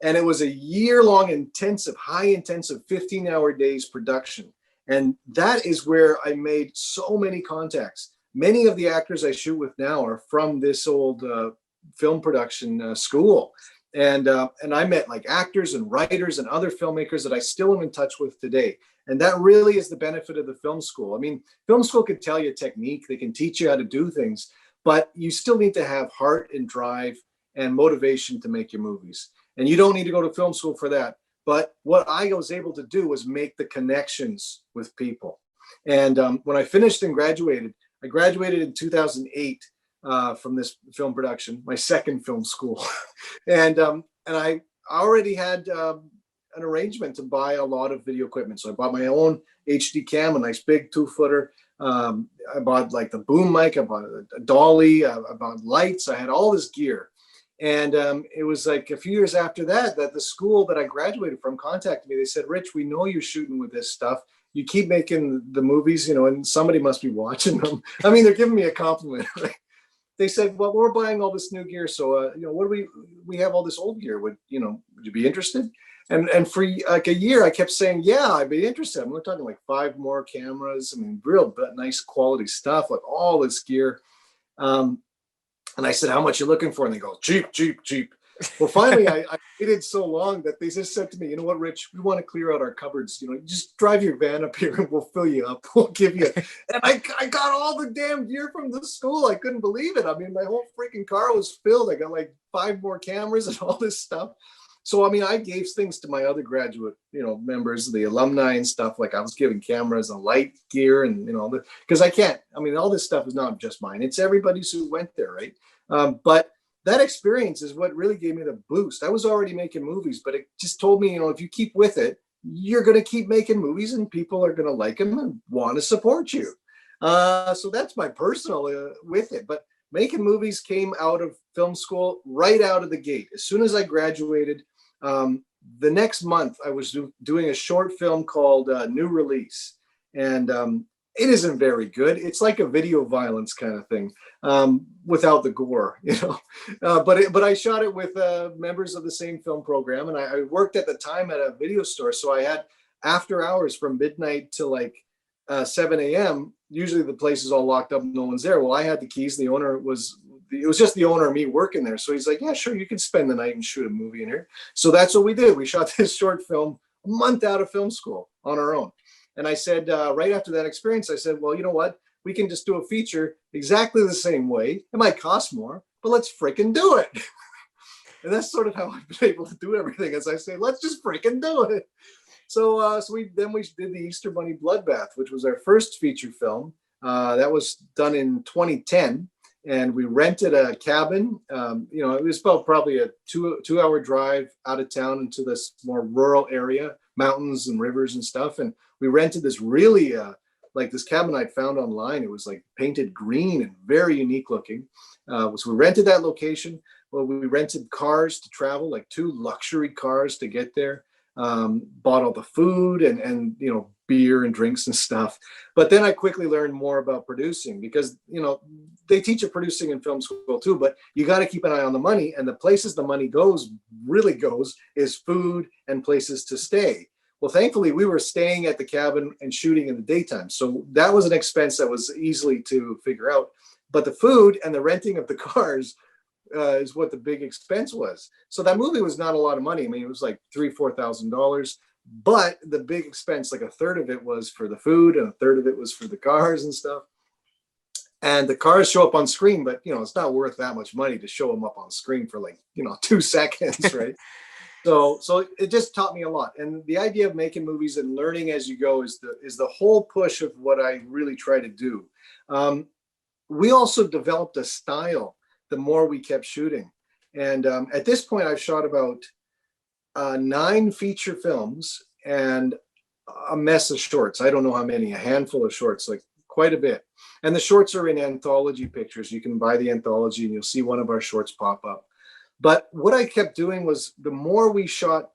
And it was a year-long intensive, high-intensive 15-hour days production. And that is where I made so many contacts. Many of the actors I shoot with now are from this old film production school. And I met like actors and writers and other filmmakers that I still am in touch with today. And that really is the benefit of the film school. I mean, film school can tell you technique, they can teach you how to do things, but you still need to have heart and drive and motivation to make your movies. And you don't need to go to film school for that. But what I was able to do was make the connections with people. And when I finished and graduated, I graduated in 2008 from this film production, my second film school. and I already had an arrangement to buy a lot of video equipment. So I bought my own HD cam, a nice big 2-footer. I bought like the boom mic, I bought a dolly, I bought lights. I had all this gear. And it was like a few years after that the school that I graduated from contacted me. They said, Rich, we know you're shooting with this stuff. You keep making the movies, you know, and somebody must be watching them. I mean, they're giving me a compliment. They said, well, we're buying all this new gear. So, you know, what do we have all this old gear. Would you be interested? And for like a year, I kept saying, yeah, I'd be interested. We're talking like 5 more cameras. I mean, real nice quality stuff, like all this gear. And I said, how much you looking for? And they go, cheap, cheap, cheap. Well, finally, I waited so long that they just said to me, you know what, Rich, we want to clear out our cupboards. You know, just drive your van up here and we'll fill you up. We'll give you. And I got all the damn gear from the school. I couldn't believe it. I mean, my whole freaking car was filled. I got like 5 more cameras and all this stuff. So, I mean, I gave things to my other graduate, members, the alumni and stuff. Like I was giving cameras and light gear and, because I can't, I mean, all this stuff is not just mine. It's everybody's who went there, right? But that experience is what really gave me the boost. I was already making movies, but it just told me, if you keep with it, you're going to keep making movies and people are going to like them and want to support you. So that's my personal with it. But making movies came out of film school right out of the gate. As soon as I graduated, the next month I was doing a short film called New Release. And it isn't very good. It's like a video violence kind of thing, without the gore, but I shot it with members of the same film program. And I worked at the time at a video store. So I had after hours from midnight to like 7 a.m. Usually the place is all locked up. No one's there. Well, I had the keys. The owner it was just the owner and me working there. So he's like, yeah, sure. You can spend the night and shoot a movie in here. So that's what we did. We shot this short film a month out of film school on our own. And I said, right after that experience, I said, well, you know what? We can just do a feature exactly the same way. It might cost more, but let's freaking do it. And that's sort of how I've been able to do everything. As I say, let's just freaking do it. So we did the Easter Bunny Bloodbath, which was our first feature film. That was done in 2010. And we rented a cabin. It was about probably a two-hour drive out of town into this more rural area, mountains and rivers and stuff. And we rented this really like this cabin I'd found online. It was like painted green and very unique looking. So we rented that location. Well, we rented cars to travel, like 2 luxury cars to get there. Bought all the food and beer and drinks and stuff. But then I quickly learned more about producing because, they teach you producing in film school too, but you got to keep an eye on the money, and the places the money really goes is food and places to stay. Well, thankfully we were staying at the cabin and shooting in the daytime. So that was an expense that was easily to figure out, but the food and the renting of the cars is what the big expense was. So that movie was not a lot of money. I mean, it was like $3,000-4,000, but the big expense, like a third of it was for the food and a third of it was for the cars and stuff. And the cars show up on screen, but it's not worth that much money to show them up on screen for like 2 seconds, right? So it just taught me a lot. And the idea of making movies and learning as you go is the whole push of what I really try to do. We also developed a style the more we kept shooting. And at this point, I've shot about 9 feature films and a mess of shorts. I don't know how many, a handful of shorts, like quite a bit. And the shorts are in anthology pictures. You can buy the anthology and you'll see one of our shorts pop up. But what I kept doing was the more we shot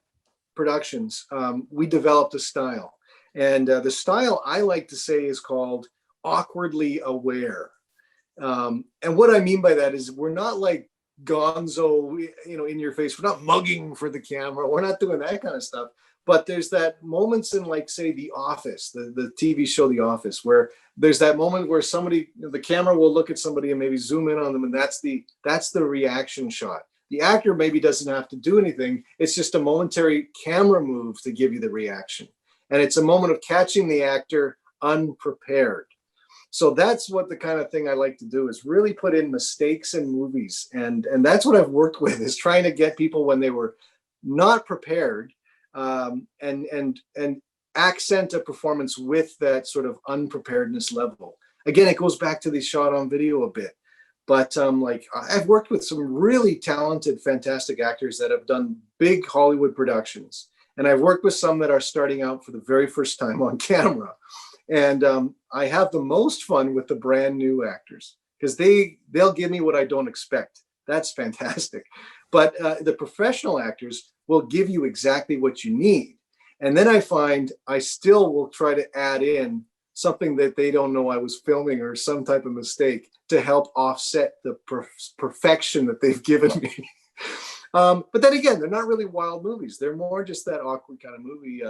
productions, we developed a style. And the style I like to say is called awkwardly aware. And what I mean by that is we're not like gonzo, in your face. We're not mugging for the camera. We're not doing that kind of stuff. But there's that moments in, like, say, The Office, the TV show The Office, where there's that moment where somebody, the camera will look at somebody and maybe zoom in on them, and that's the reaction shot. The actor maybe doesn't have to do anything. It's just a momentary camera move to give you the reaction. And it's a moment of catching the actor unprepared. So that's what the kind of thing I like to do, is really put in mistakes in movies. And that's what I've worked with, is trying to get people when they were not prepared, and accent a performance with that sort of unpreparedness level. Again, it goes back to the shot on video a bit. But like, I've worked with some really talented, fantastic actors that have done big Hollywood productions. And I've worked with some that are starting out for the very first time on camera. And I have the most fun with the brand new actors, because they'll give me what I don't expect. That's fantastic. But the professional actors will give you exactly what you need. And then I find I still will try to add in something that they don't know I was filming, or some type of mistake, to help offset the perfection that they've given me. But then again, they're not really wild movies. They're more just that awkward kind of movie.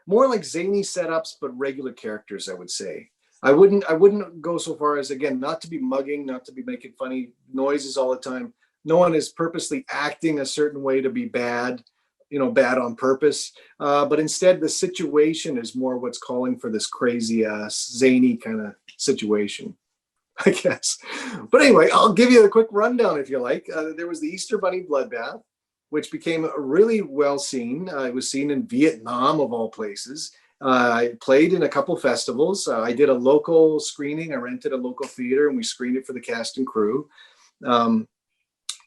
More like zany setups, but regular characters, I would say. I wouldn't go so far as, again, not to be mugging, not to be making funny noises all the time. No one is purposely acting a certain way to be bad, bad on purpose. But instead, the situation is more what's calling for this crazy, zany kind of situation, I guess. But anyway, I'll give you a quick rundown if you like. There was the Easter Bunny bloodbath, which became really well seen. It was seen in Vietnam, of all places. I played in a couple festivals. I did a local screening. I rented a local theater and we screened it for the cast and crew.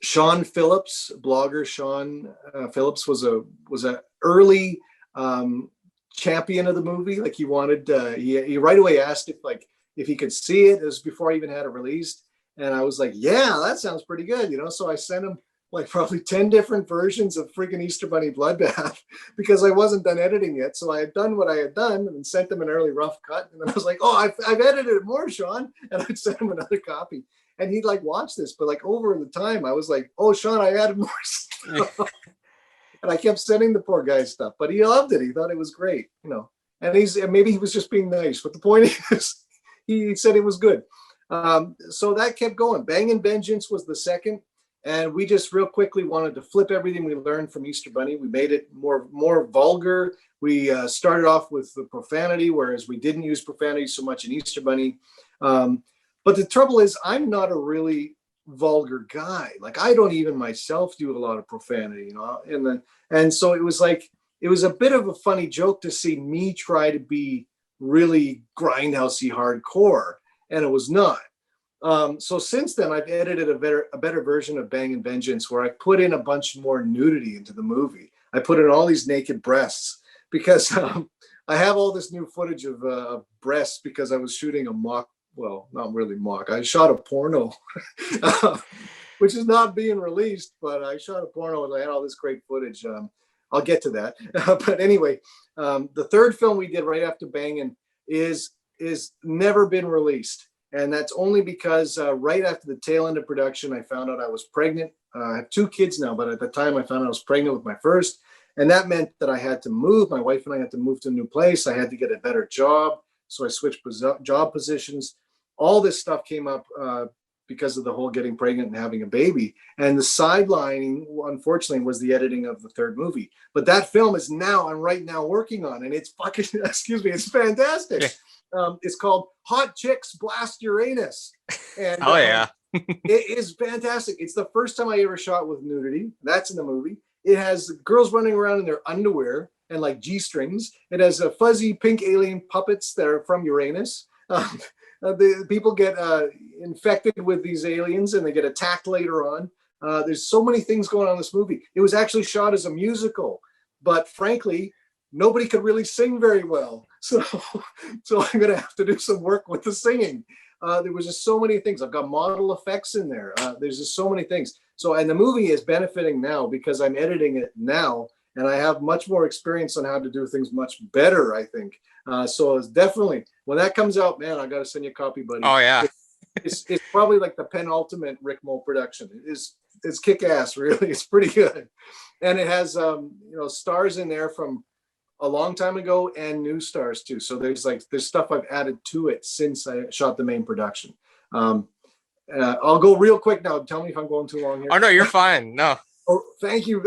Sean Phillips, blogger Sean Phillips, was a early champion of the movie. Like, he wanted, he right away asked if he could see it. It was before I even had it released. And I was like, yeah, that sounds pretty good. So I sent him like probably 10 different versions of freaking Easter Bunny bloodbath, because I wasn't done editing yet. So I had done what I had done and sent them an early rough cut. And then I was like, oh, I've edited it more, Sean. And I'd send him another copy. And he'd like watch this, but like over the time, I was like, oh, Sean, I added more stuff. And I kept sending the poor guy stuff, but he loved it. He thought it was great, and maybe he was just being nice. But the point is, he said it was good. So that kept going. Bangin' Vengeance was the second. And we just real quickly wanted to flip everything we learned from Easter Bunny. We made it more vulgar. We started off with the profanity, whereas we didn't use profanity so much in Easter Bunny. But the trouble is, I'm not a really vulgar guy. Like, I don't even myself do a lot of profanity, and so it was a bit of a funny joke to see me try to be really grindhousey hardcore, and it was not. So since then, I've edited a better version of Bangin' Vengeance, where I put in a bunch more nudity into the movie. I put in all these naked breasts, because I have all this new footage of breasts, because I was shooting a mock. Well, not really mock. I shot a porno, which is not being released, but I shot a porno and I had all this great footage. I'll get to that. But anyway, the third film we did right after Bangin' is never been released. And that's only because right after the tail end of production, I found out I was pregnant. I have 2 kids now, but at the time I found out I was pregnant with my first. And that meant that I had to move. My wife and I had to move to a new place. I had to get a better job. So I switched job positions. All this stuff came up because of the whole getting pregnant and having a baby. And the sidelining, unfortunately, was the editing of the third movie. But that film is I'm right now working on, and it's fucking, it's fantastic. It's called Hot Chicks Blast Uranus. And, oh, yeah. It is fantastic. It's the first time I ever shot with nudity. That's in the movie. It has girls running around in their underwear and like G-strings. It has fuzzy pink alien puppets that are from Uranus. The people get infected with these aliens and they get attacked later on. There's so many things going on in this movie. It was actually shot as a musical, but frankly, nobody could really sing very well. So I'm going to have to do some work with the singing. There was just so many things. I've got model effects in there. There's just so many things. So, and the movie is benefiting now because I'm editing it now, and I have much more experience on how to do things much better, I think. So it's definitely, when that comes out, man, I got to send you a copy, buddy. Oh, yeah. It's probably like the penultimate Rick Mo production. It's kick-ass, really. It's pretty good. And it has, stars in there from a long time ago and new stars too. So there's stuff I've added to it since I shot the main production. I'll go real quick now. Tell me if I'm going too long here. Oh, no, you're fine. No. Oh, thank you.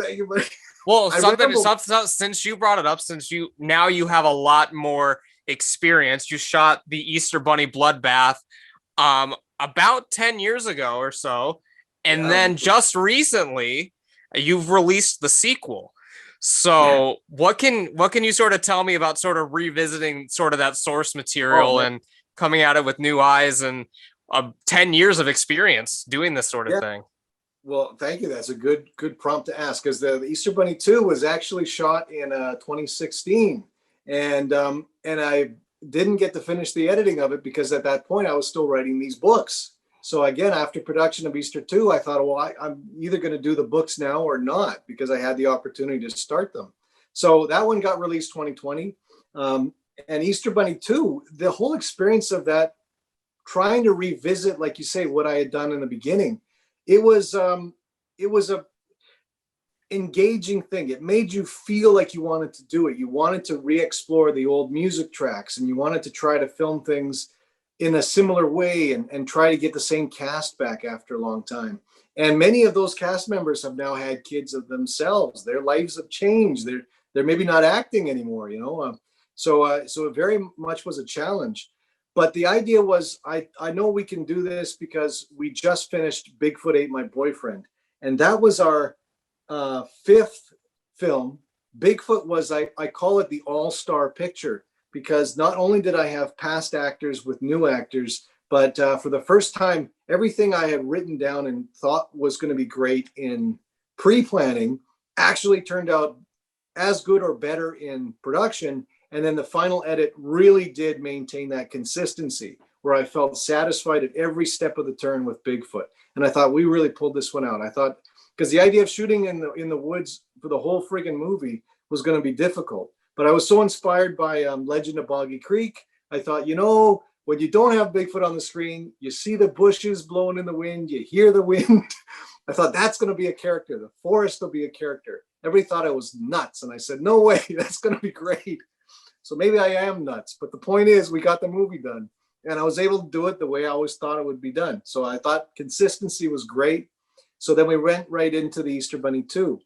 Well, since you brought it up, since you have a lot more experience, you shot the Easter Bunny Bloodbath about 10 years ago or so. And then just recently you've released the sequel. So what can you sort of tell me about sort of revisiting sort of that source material and coming at it with new eyes and 10 years of experience doing this sort of thing? Well, thank you. That's a good prompt to ask, because the Easter Bunny 2 was actually shot in 2016. And I didn't get to finish the editing of it because at that point I was still writing these books. So again, after production of Easter 2, I thought, well, I'm either going to do the books now or not, because I had the opportunity to start them. So that one got released 2020. And Easter Bunny 2, the whole experience of that, trying to revisit, like you say, what I had done in the beginning, it was a engaging thing. It made you feel like you wanted to do it. You wanted to re-explore the old music tracks, and you wanted to try to film things in a similar way and try to get the same cast back after a long time. And many of those cast members have now had kids of themselves. Their lives have changed. They're maybe not acting anymore, So it very much was a challenge. But the idea was, I know we can do this because we just finished Bigfoot Ate My Boyfriend. And that was our fifth film. Bigfoot was, I call it the all-star picture, because not only did I have past actors with new actors, but for the first time, everything I had written down and thought was going to be great in pre-planning actually turned out as good or better in production. And then the final edit really did maintain that consistency, where I felt satisfied at every step of the turn with Bigfoot. And I thought we really pulled this one out. I thought, because the idea of shooting in the woods for the whole friggin' movie was going to be difficult. But I was so inspired by Legend of Boggy Creek. I thought, when you don't have Bigfoot on the screen, you see the bushes blowing in the wind, you hear the wind. I thought that's going to be a character. The forest will be a character. Everybody thought I was nuts. And I said, no way, that's going to be great. So maybe I am nuts. But the point is, we got the movie done. And I was able to do it the way I always thought it would be done. So I thought consistency was great. So then we went right into the Easter Bunny 2.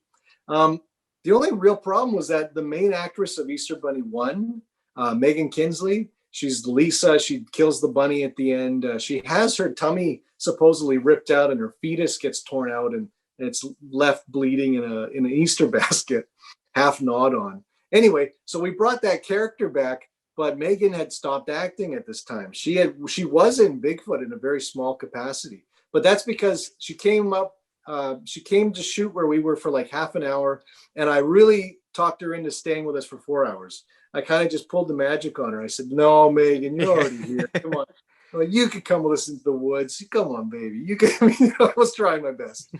The only real problem was that the main actress of Easter Bunny 1, Megan Kinsley, she's Lisa. She kills the bunny at the end. She has her tummy supposedly ripped out and her fetus gets torn out and it's left bleeding in an Easter basket, half gnawed on. Anyway, so we brought that character back, but Megan had stopped acting at this time. She was in Bigfoot in a very small capacity, but that's because she came to shoot where we were for like half an hour, and I really talked her into staying with us for 4 hours. I kind of just pulled the magic on her. I said, no, Megan, you're already here. Come on. Well, you could come with us into the woods. Come on, baby. You can. I was trying my best.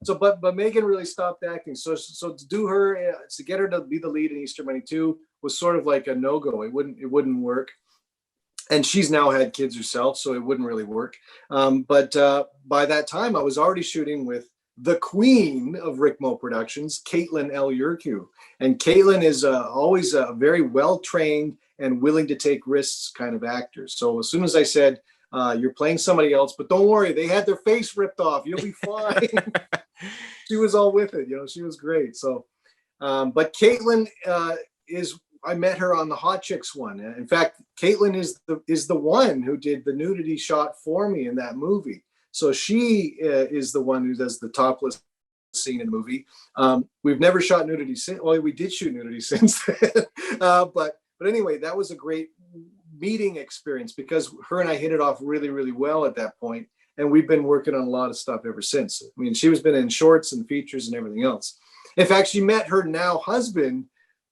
So, but Megan really stopped acting. So to do her, to get her to be the lead in Easter Bunny 2 was sort of like a no-go. It wouldn't work. And she's now had kids herself, so it wouldn't really work. But by that time, I was already shooting with the queen of Rick Mo Productions, Caitlin L. Yurku. And Caitlin is always a very well-trained and willing to take risks kind of actor. So as soon as I said, you're playing somebody else, but don't worry, they had their face ripped off. You'll be fine. She was all with it. She was great. So, but Caitlin I met her on the Hot Chicks one. In fact, Caitlin is the one who did the nudity shot for me in that movie. So she is the one who does the topless scene in the movie. We've never shot nudity since. Well, we did shoot nudity since then. But anyway, that was a great meeting experience because her and I hit it off really, really well at that point. And we've been working on a lot of stuff ever since. I mean, she was been in shorts and features and everything else. In fact, she met her now husband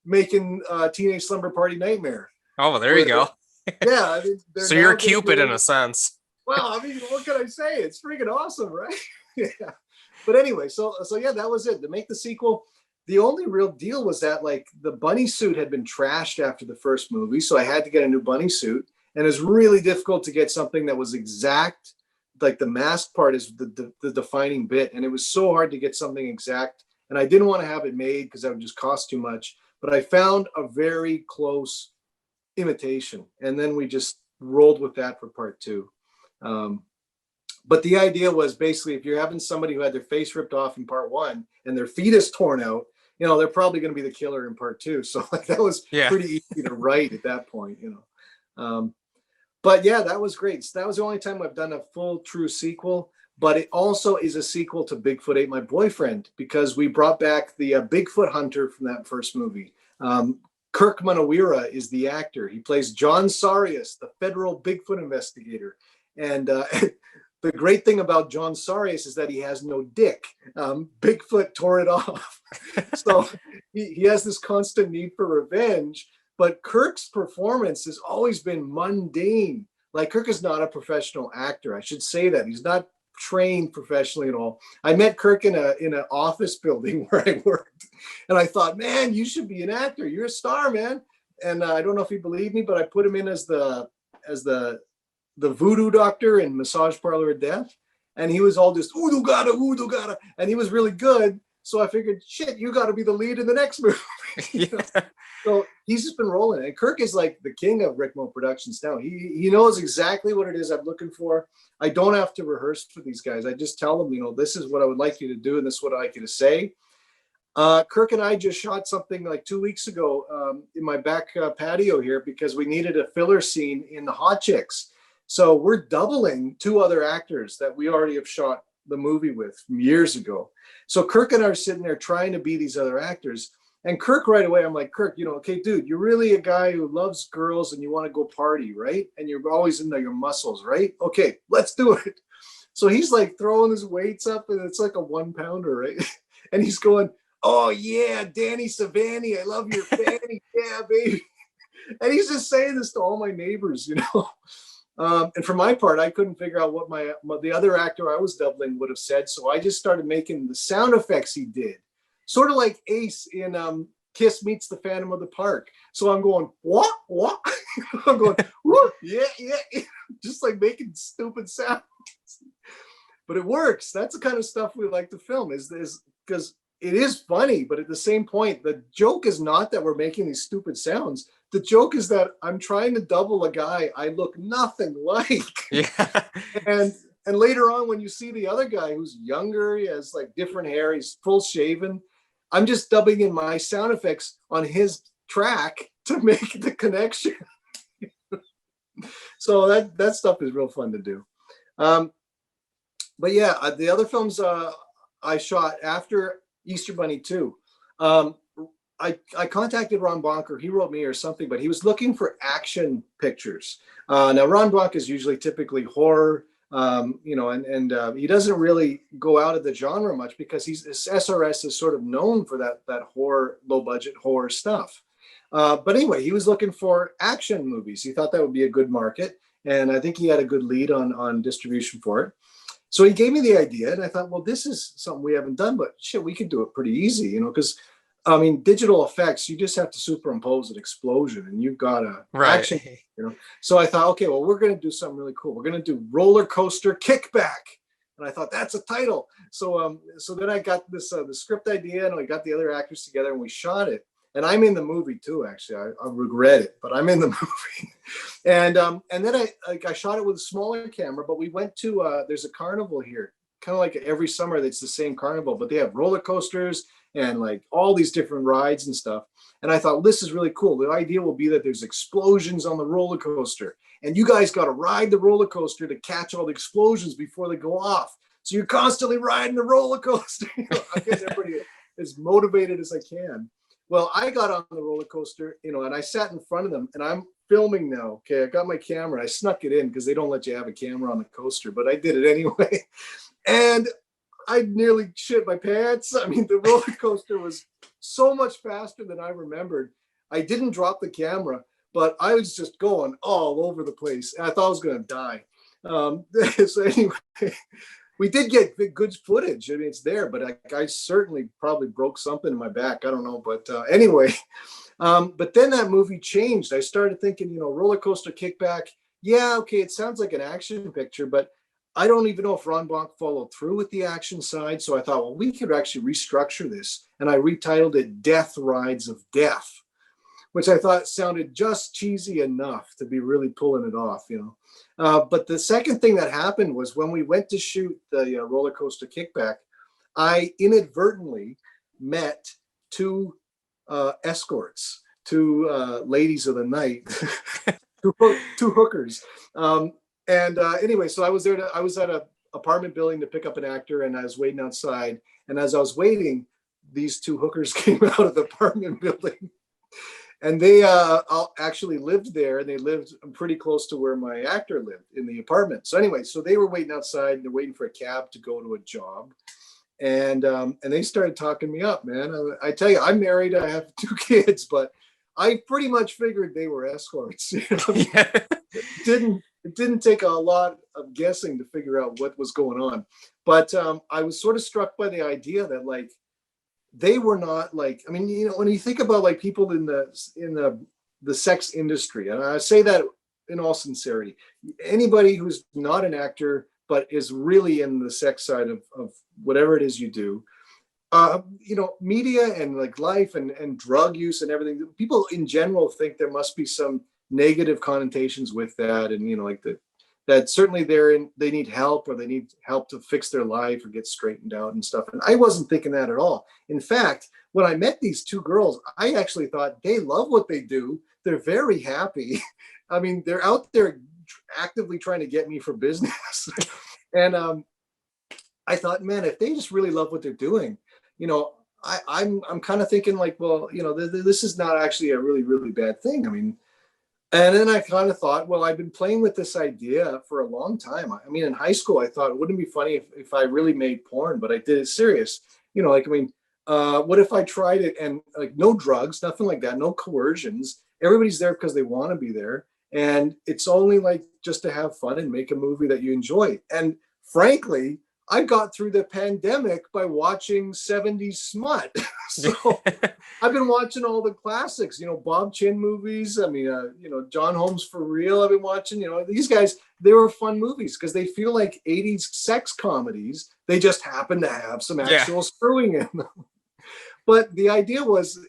making Teenage Slumber Party Nightmare. Oh, well, there you go. Yeah. I mean, so you're Cupid in a sense. Well, I mean, what can I say? It's freaking awesome, right? Yeah. But anyway, so yeah, that was it. To make the sequel, the only real deal was that like the bunny suit had been trashed after the first movie, so I had to get a new bunny suit, and it was really difficult to get something that was exact. Like the mask part is the defining bit, and it was so hard to get something exact. And I didn't want to have it made because that would just cost too much. But I found a very close imitation, and then we just rolled with that for part 2. But the idea was basically if you're having somebody who had their face ripped off in part 1 and their fetus torn out, you know, they're probably going to be the killer in part 2. So like that was pretty easy to write at that point, you know. But yeah, that was great. So that was the only time I've done a full true sequel. But it also is a sequel to Bigfoot Ate My Boyfriend, because we brought back the Bigfoot hunter from that first movie. Kirk Manawira is the actor. He plays John Sarius, the federal Bigfoot investigator. And the great thing about John Sarius is that he has no dick. Bigfoot tore it off. So he has this constant need for revenge. But Kirk's performance has always been mundane. Like Kirk is not a professional actor. I should say that. He's not trained professionally at all. I met Kirk in an office building where I worked. And I thought, man, you should be an actor. You're a star, man. And I don't know if he believed me, but I put him in as the voodoo doctor in Massage Parlor of Death. And he was all just, oodoo gada. And he was really good. So I figured, shit, you got to be the lead in the next movie. You know? So he's just been rolling. And Kirk is like the king of Rickmo Productions now. He knows exactly what it is I'm looking for. I don't have to rehearse for these guys. I just tell them, you know, this is what I would like you to do, and this is what I'd like you to say. Kirk and I just shot something like 2 weeks ago in my back patio here because we needed a filler scene in the Hot Chicks. So we're doubling 2 other actors that we already have shot the movie with from years ago. So Kirk and I are sitting there trying to be these other actors. And Kirk right away, I'm like, Kirk, you know, okay, dude, you're really a guy who loves girls and you want to go party, right? And you're always into your muscles, right? Okay, let's do it. So he's like throwing his weights up and it's like a 1-pounder, right? And he's going, oh yeah, Danny Savani, I love your fanny, yeah, baby. And he's just saying this to all my neighbors, you know. And for my part, I couldn't figure out what the other actor I was doubling would have said. So I just started making the sound effects he did. Sort of like Ace in Kiss Meets the Phantom of the Park. So I'm going, what? I'm going, whoop, yeah. Just like making stupid sounds. But it works. That's the kind of stuff we like to film is because it is funny, but at the same point, the joke is not that we're making these stupid sounds. The joke is that I'm trying to double a guy I look nothing like. Yeah. And later on, when you see the other guy who's younger, he has like different hair, he's full shaven. I'm just dubbing in my sound effects on his track to make the connection. So that stuff is real fun to do. But yeah, the other films I shot after Easter Bunny 2. I contacted Ron Bonker. He wrote me or something, but he was looking for action pictures. Now Ron Bonker is usually typically horror, you know, and he doesn't really go out of the genre much because SRS is sort of known for that horror, low budget horror stuff. But anyway, he was looking for action movies. He thought that would be a good market, and I think he had a good lead on distribution for it. So he gave me the idea, and I thought, well, this is something we haven't done, but shit, we could do it pretty easy, you know, because I mean, digital effects, you just have to superimpose an explosion and you've got a action, you know. So I thought, okay, well, we're going to do something really cool. We're going to do Roller Coaster Kickback. And I thought that's a title. So then I got this the script idea, and I got the other actors together and we shot it. And I'm in the movie too, actually. I regret it, but I'm in the movie. And then I shot it with a smaller camera, but we went to there's a carnival here, kind of like every summer. That's the same carnival, but they have roller coasters and like all these different rides and stuff. And I thought, well, this is really cool. The idea will be that there's explosions on the roller coaster, and you guys got to ride the roller coaster to catch all the explosions before they go off. So you're constantly riding the roller coaster. You know, I get everybody as motivated as I can. Well, I got on the roller coaster, you know, and I sat in front of them, and I'm filming now. Okay, I got my camera. I snuck it in because they don't let you have a camera on the coaster, but I did it anyway. And I nearly shit my pants. I mean, the roller coaster was so much faster than I remembered. I didn't drop the camera, but I was just going all over the place. I thought I was going to die. So anyway, we did get good footage. I mean, it's there, but I certainly probably broke something in my back. I don't know. But anyway, but then that movie changed. I started thinking, roller coaster kickback. Yeah, okay, it sounds like an action picture, but I don't even know if Ron Bonk followed through with the action side. So I thought, well, we could actually restructure this. And I retitled it Death Rides of Death, which I thought sounded just cheesy enough to be really pulling it off, But the second thing that happened was when we went to shoot the roller coaster kickback, I inadvertently met two escorts, two ladies of the night, two hookers. Anyway, so I was there. I was at an apartment building to pick up an actor, and I was waiting outside. And as I was waiting, these two hookers came out of the apartment building, and they actually lived there, and they lived pretty close to where my actor lived in the apartment. So anyway, so they were waiting outside, and they're waiting for a cab to go to a job, and they started talking me up, man. I tell you, I'm married. I have 2 kids, but I pretty much figured they were escorts. Yeah. It didn't take a lot of guessing to figure out what was going on. But I was sort of struck by the idea that like they were not like, I mean, when you think about like people in the sex industry, and I say that in all sincerity, anybody who's not an actor but is really in the sex side of whatever it is you do, media and like life and drug use and everything, people in general think there must be some negative connotations with that, and that certainly they need help, or they need help to fix their life or get straightened out and stuff. And I wasn't thinking that at all. In fact, when I met these 2 girls, I actually thought they love what they do. They're very happy. I mean, they're out there actively trying to get me for business. And I thought, man, if they just really love what they're doing, I'm kind of thinking like, well, this is not actually a really, really bad thing. I mean, and then I kind of thought, well, I've been playing with this idea for a long time. I mean, in high school, I thought it wouldn't be funny if I really made porn, but I did it serious. What if I tried it and like no drugs, nothing like that, no coercions. Everybody's there because they want to be there. And it's only like just to have fun and make a movie that you enjoy. And frankly, I got through the pandemic by watching 70s smut. So I've been watching all the classics, Bob Chin movies. I mean, John Holmes for Real. I've been watching, these guys, they were fun movies because they feel like 80s sex comedies. They just happen to have some actual screwing in them. But the idea was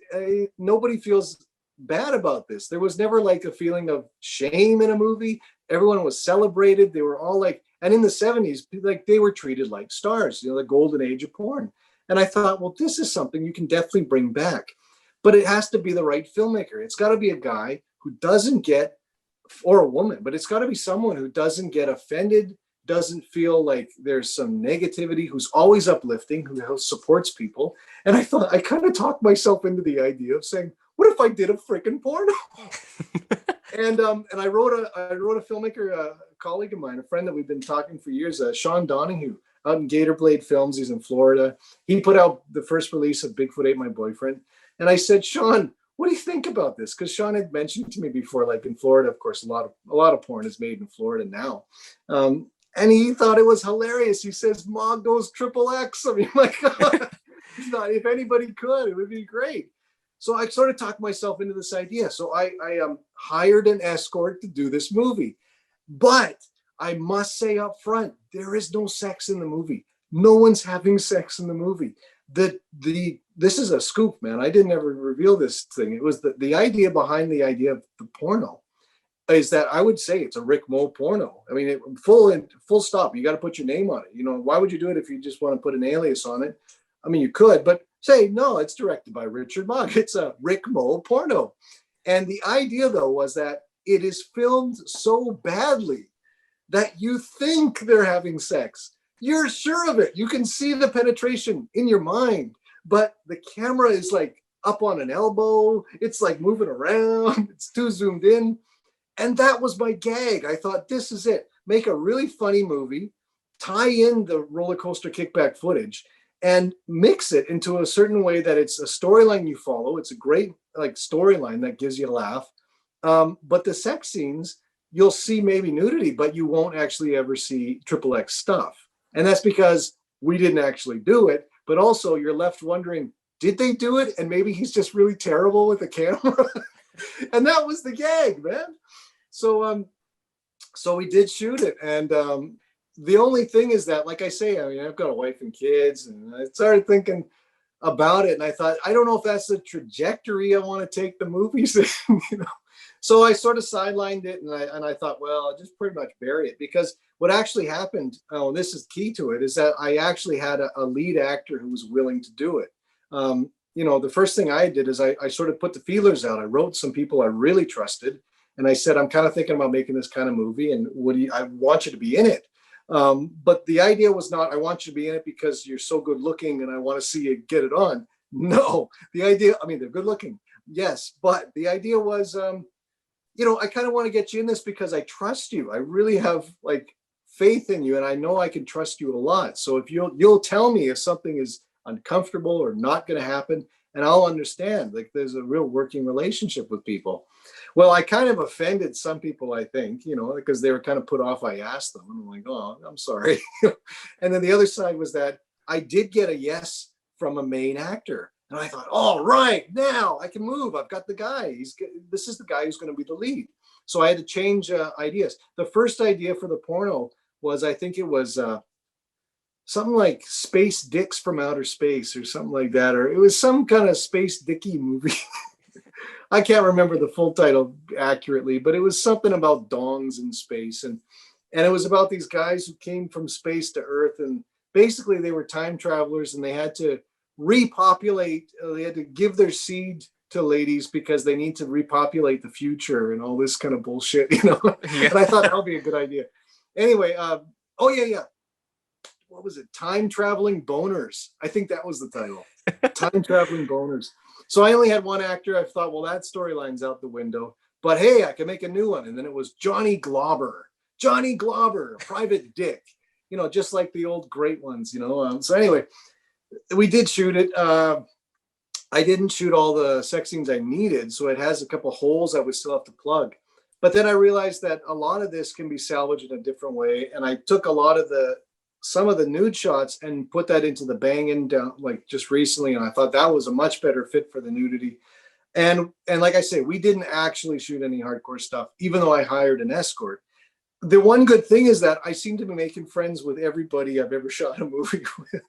nobody feels bad about this. There was never like a feeling of shame in a movie. Everyone was celebrated. They were all like, and in the 70s, like they were treated like stars, the golden age of porn. And I thought, well, this is something you can definitely bring back, but it has to be the right filmmaker. It's got to be a guy who doesn't get, or a woman, but it's got to be someone who doesn't get offended, doesn't feel like there's some negativity, who's always uplifting, who supports people. And I thought, I kind of talked myself into the idea of saying, what if I did a freaking porno? And I wrote a filmmaker, a colleague of mine, a friend that we've been talking for years, Sean Donahue, out in Gator Blade Films. He's in Florida. He put out the first release of Bigfoot Ate My Boyfriend. And I said, Sean, what do you think about this? Because Sean had mentioned to me before, like in Florida, of course, a lot of porn is made in Florida now. And he thought it was hilarious. He says, Mogg goes XXX. I mean, my God, if anybody could, it would be great. So I sort of talked myself into this idea. So I hired an escort to do this movie. But I must say up front, there is no sex in the movie. No one's having sex in the movie. This is a scoop, man. I didn't ever reveal this thing. It was the idea behind the idea of the porno is that I would say it's a Rick Moe porno. I mean, full stop. You got to put your name on it. Why would you do it if you just want to put an alias on it? I mean, you could, but say, no, it's directed by Richard Mogg. It's a Rick Moe porno. And the idea, though, was that it is filmed so badly that you think they're having sex. You're sure of it. You can see the penetration in your mind, but the camera is like up on an elbow. It's like moving around. It's too zoomed in. And that was my gag. I thought, this is it. Make a really funny movie, tie in the roller coaster kickback footage, and mix it into a certain way that it's a storyline you follow. It's a great like storyline that gives you a laugh. But the sex scenes, you'll see maybe nudity, but you won't actually ever see XXX stuff. And that's because we didn't actually do it. But also you're left wondering, did they do it? And maybe he's just really terrible with the camera. And that was the gag, man. So we did shoot it. And the only thing is that, like I say, I mean, I've got a wife and kids, and I started thinking about it, and I thought, I don't know if that's the trajectory I want to take the movies in, you know. So I sort of sidelined it, and I thought, well, I'll just pretty much bury it, because what actually happened, oh, this is key to it, is that I actually had a lead actor who was willing to do it. You know, the first thing I did is I sort of put the feelers out. I wrote some people I really trusted, and I said, I'm kind of thinking about making this kind of movie, and I want you to be in it. But the idea was not, I want you to be in it because you're so good looking and I want to see you get it on. No, the idea, I mean, they're good looking. Yes. But the idea was, you know, I kind of want to get you in this because I trust you. I really have like faith in you, and I know I can trust you a lot. So if you'll tell me if something is uncomfortable or not going to happen, and I'll understand. Like, there's a real working relationship with people. Well, I kind of offended some people, I think, you know, because they were kind of put off. I asked them, and I'm like, oh, I'm sorry. And then the other side was that I did get a yes from a main actor. And I thought, all right, now I can move. I've got the guy. This is the guy who's going to be the lead. So I had to change ideas. The first idea for the porno was, I think it was something like Space Dicks from Outer Space or something like that. Or it was some kind of Space Dicky movie. I can't remember the full title accurately, but it was something about dongs in space. And it was about these guys who came from space to Earth. And basically they were time travelers, and they had to repopulate. They had to give their seed to ladies because they need to repopulate the future and all this kind of bullshit, you know. Yeah. And I thought that would be a good idea. Anyway, oh yeah. What was it? Time Traveling Boners. I think that was the title. Time Traveling Boners. So I only had one actor. I thought, well, that storyline's out the window. But hey, I can make a new one. And then it was Johnny Glauber. Johnny Glauber, Private Dick. You know, just like the old great ones, you know. So anyway, we did shoot it. I didn't shoot all the sex scenes I needed, so it has a couple holes I would still have to plug. But then I realized that a lot of this can be salvaged in a different way. And I took some of the nude shots and put that into the banging down, like just recently. And I thought that was a much better fit for the nudity. And like I say, we didn't actually shoot any hardcore stuff, even though I hired an escort. The one good thing is that I seem to be making friends with everybody I've ever shot a movie with.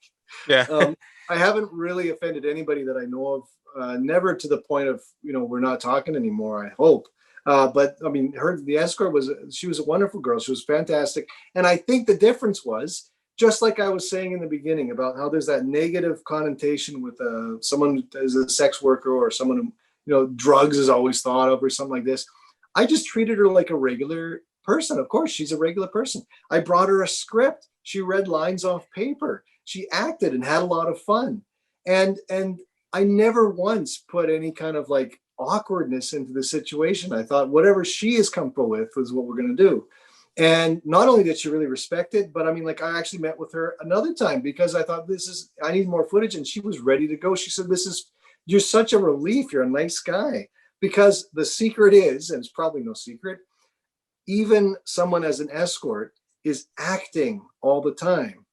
Yeah. I haven't really offended anybody that I know of, never to the point of, you know, we're not talking anymore, I hope. But I mean, the escort she was a wonderful girl. She was fantastic. And I think the difference was, just like I was saying in the beginning about how there's that negative connotation with someone as a sex worker or someone who, you know, drugs is always thought of or something like this. I just treated her like a regular person. Of course, she's a regular person. I brought her a script. She read lines off paper. She acted and had a lot of fun. And I never once put any kind of like awkwardness into the situation. I thought whatever she is comfortable with was what we're going to do. And not only did she really respect it, but I mean, like, I actually met with her another time because I thought I need more footage. And she was ready to go. She said, you're such a relief. You're a nice guy. Because the secret is, and it's probably no secret, even someone as an escort is acting all the time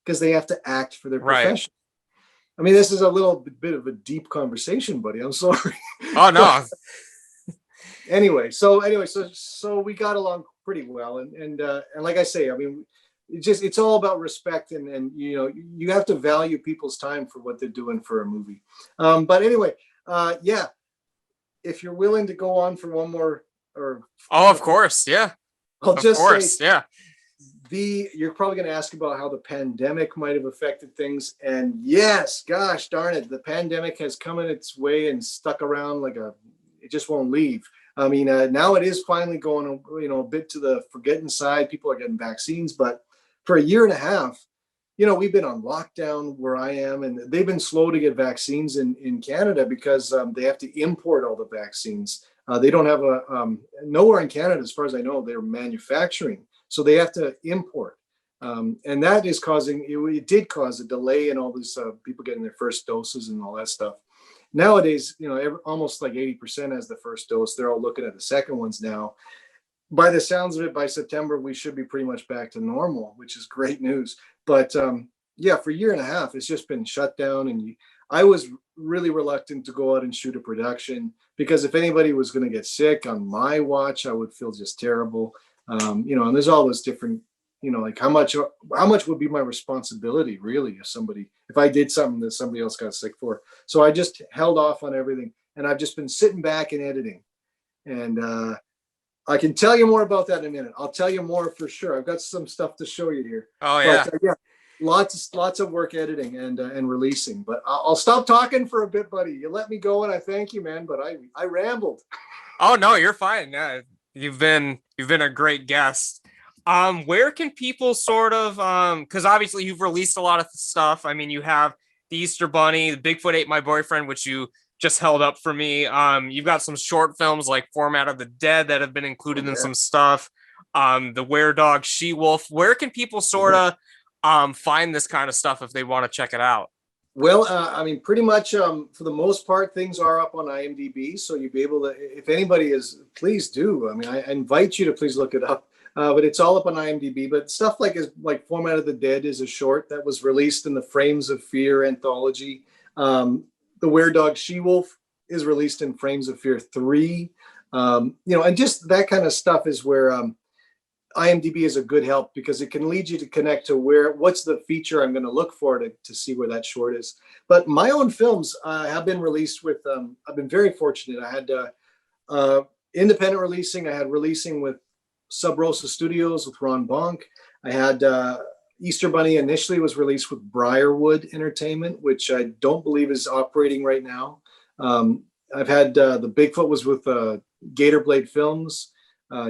because they have to act for their profession. Right. I mean, this is a little bit of a deep conversation, buddy. I'm sorry. Oh, no. Anyway, so we got along pretty well, and like I say, I mean, it's all about respect, and you know, you have to value people's time for what they're doing for a movie. But anyway, yeah, if you're willing to go on for one more, or of course, yeah, I'll just say, yeah. You're probably going to ask about how the pandemic might have affected things, and yes, gosh darn it, the pandemic has come in its way and stuck around it just won't leave. I mean, now it is finally going, you know, a bit to the forgetting side. People are getting vaccines, but for a year and a half, you know, we've been on lockdown where I am, and they've been slow to get vaccines in Canada because they have to import all the vaccines. They don't have nowhere in Canada, as far as I know, they're manufacturing. So they have to import. And that is it did cause a delay in all these people getting their first doses and all that stuff. Nowadays, almost like 80% has the first dose. They're all looking at the second ones now. By the sounds of it, by September, we should be pretty much back to normal, which is great news. But yeah, for a year and a half, it's just been shut down. And I was really reluctant to go out and shoot a production because if anybody was going to get sick on my watch, I would feel just terrible. And there's all those different, like how much would be my responsibility really if I did something that somebody else got sick for. So I just held off on everything, and I've just been sitting back and editing. And I can tell you more about that in a minute. I'll tell you more for sure. I've got some stuff to show you here. Oh yeah. But, yeah, lots of work editing and releasing. But I'll stop talking for a bit, buddy. You let me go, and I thank you, man. But I rambled. Oh no, you're fine. Yeah, you've been a great guest. Where can people sort of because obviously you've released a lot of stuff. I mean, you have the Easter Bunny, the Bigfoot Ate My Boyfriend, which you just held up for me. You've got some short films like Format of the Dead that have been included in some stuff. The Were-Dog She-Wolf. Where can people sort of find this kind of stuff if they want to check it out? Well, I mean, pretty much for the most part, things are up on IMDb. So you'll be able to, if anybody is, please do. I mean, I invite you to please look it up. But it's all up on IMDb. But stuff like Format of the Dead is a short that was released in the Frames of Fear anthology. The Were-Dog She-Wolf is released in Frames of Fear 3. And just that kind of stuff is where IMDb is a good help because it can lead you to connect to what's the feature I'm going to look for to see where that short is. But my own films have been released with, I've been very fortunate. I had independent releasing. I had releasing with Sub Rosa Studios with Ron Bonk. I had Easter Bunny initially was released with Briarwood Entertainment, which I don't believe is operating right now. I've had the Bigfoot was with Gator Blade Films,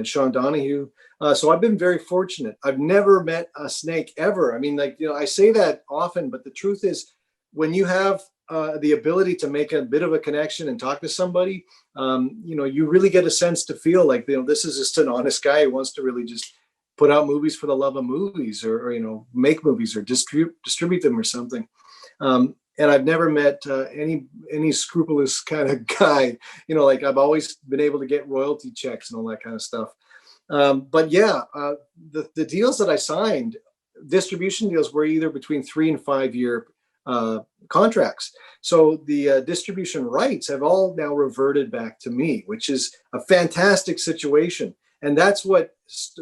Sean Donahue. So I've been very fortunate. I've never met a snake ever. I mean, I say that often, but the truth is when you have the ability to make a bit of a connection and talk to somebody, you really get a sense to feel like, this is just an honest guy who wants to really just put out movies for the love of movies or make movies or distribute them or something. And I've never met any scrupulous kind of guy, like I've always been able to get royalty checks and all that kind of stuff. But yeah, the deals that I signed, distribution deals were either between 3 and 5 year contracts. So the distribution rights have all now reverted back to me, which is a fantastic situation. And that's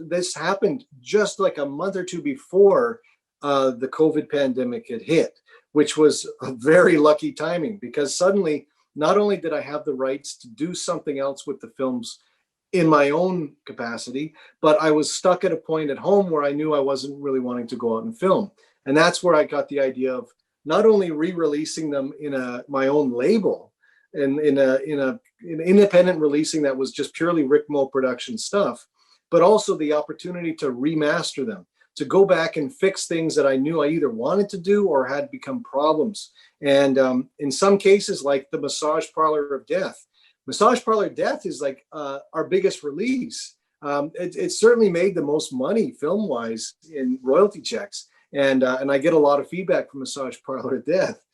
this happened just like a month or two before the COVID pandemic had hit, which was a very lucky timing because suddenly, not only did I have the rights to do something else with the films in my own capacity, but I was stuck at a point at home where I knew I wasn't really wanting to go out and film. And that's where I got the idea of not only re-releasing them in my own label and in an independent releasing that was just purely Rick Mo production stuff, but also the opportunity to remaster them, to go back and fix things that I knew I either wanted to do or had become problems. And in some cases, like the Massage Parlor of Death. Massage Parlor of Death is like our biggest release. It certainly made the most money film-wise in royalty checks. And I get a lot of feedback from Massage Parlor of Death.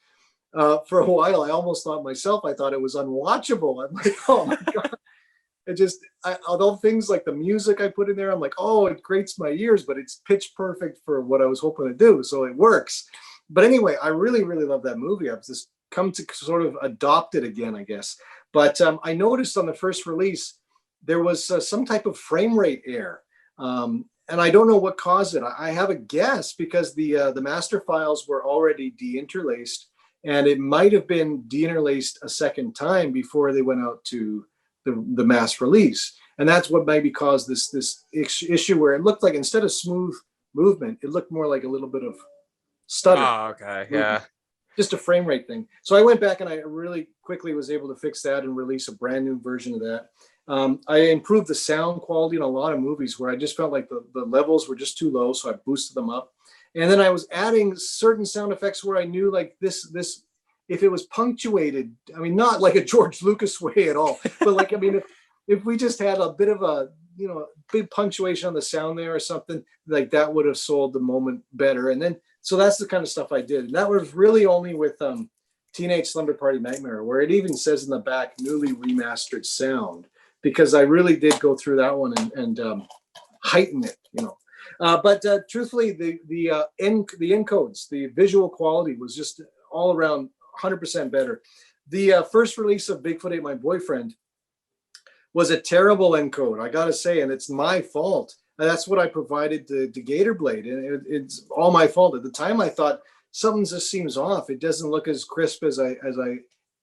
For a while, I almost thought it was unwatchable. I'm like, oh my God. Although things like the music I put in there, I'm like, oh, it grates my ears, but it's pitch perfect for what I was hoping to do. So it works. But anyway, I really, really love that movie. I've just come to sort of adopt it again, I guess. But I noticed on the first release, there was some type of frame rate error. And I don't know what caused it. I have a guess because the master files were already deinterlaced, and it might have been deinterlaced a second time before they went out to the mass release. And that's what maybe caused this issue where it looked like instead of smooth movement, it looked more like a little bit of stutter. Oh, okay. Movement. Yeah. Just a frame rate thing. So I went back and I really quickly was able to fix that and release a brand new version of that. I improved the sound quality in a lot of movies where I just felt like the levels were just too low. So I boosted them up. And then I was adding certain sound effects where I knew like this, if it was punctuated, I mean, not like a George Lucas way at all, but like, I mean, if we just had a bit of a, big punctuation on the sound there or something, like that would have sold the moment better. And then, so that's the kind of stuff I did. And that was really only with Teenage Slumber Party Nightmare, where it even says in the back, newly remastered sound, because I really did go through that one and heighten it, But truthfully, the encodes, the visual quality was just all around 100% better. The first release of Bigfoot Ate My Boyfriend was a terrible encode, I gotta say, and it's my fault. That's what I provided to Gator Blade, and it's all my fault. At the time, I thought something just seems off. It doesn't look as crisp as I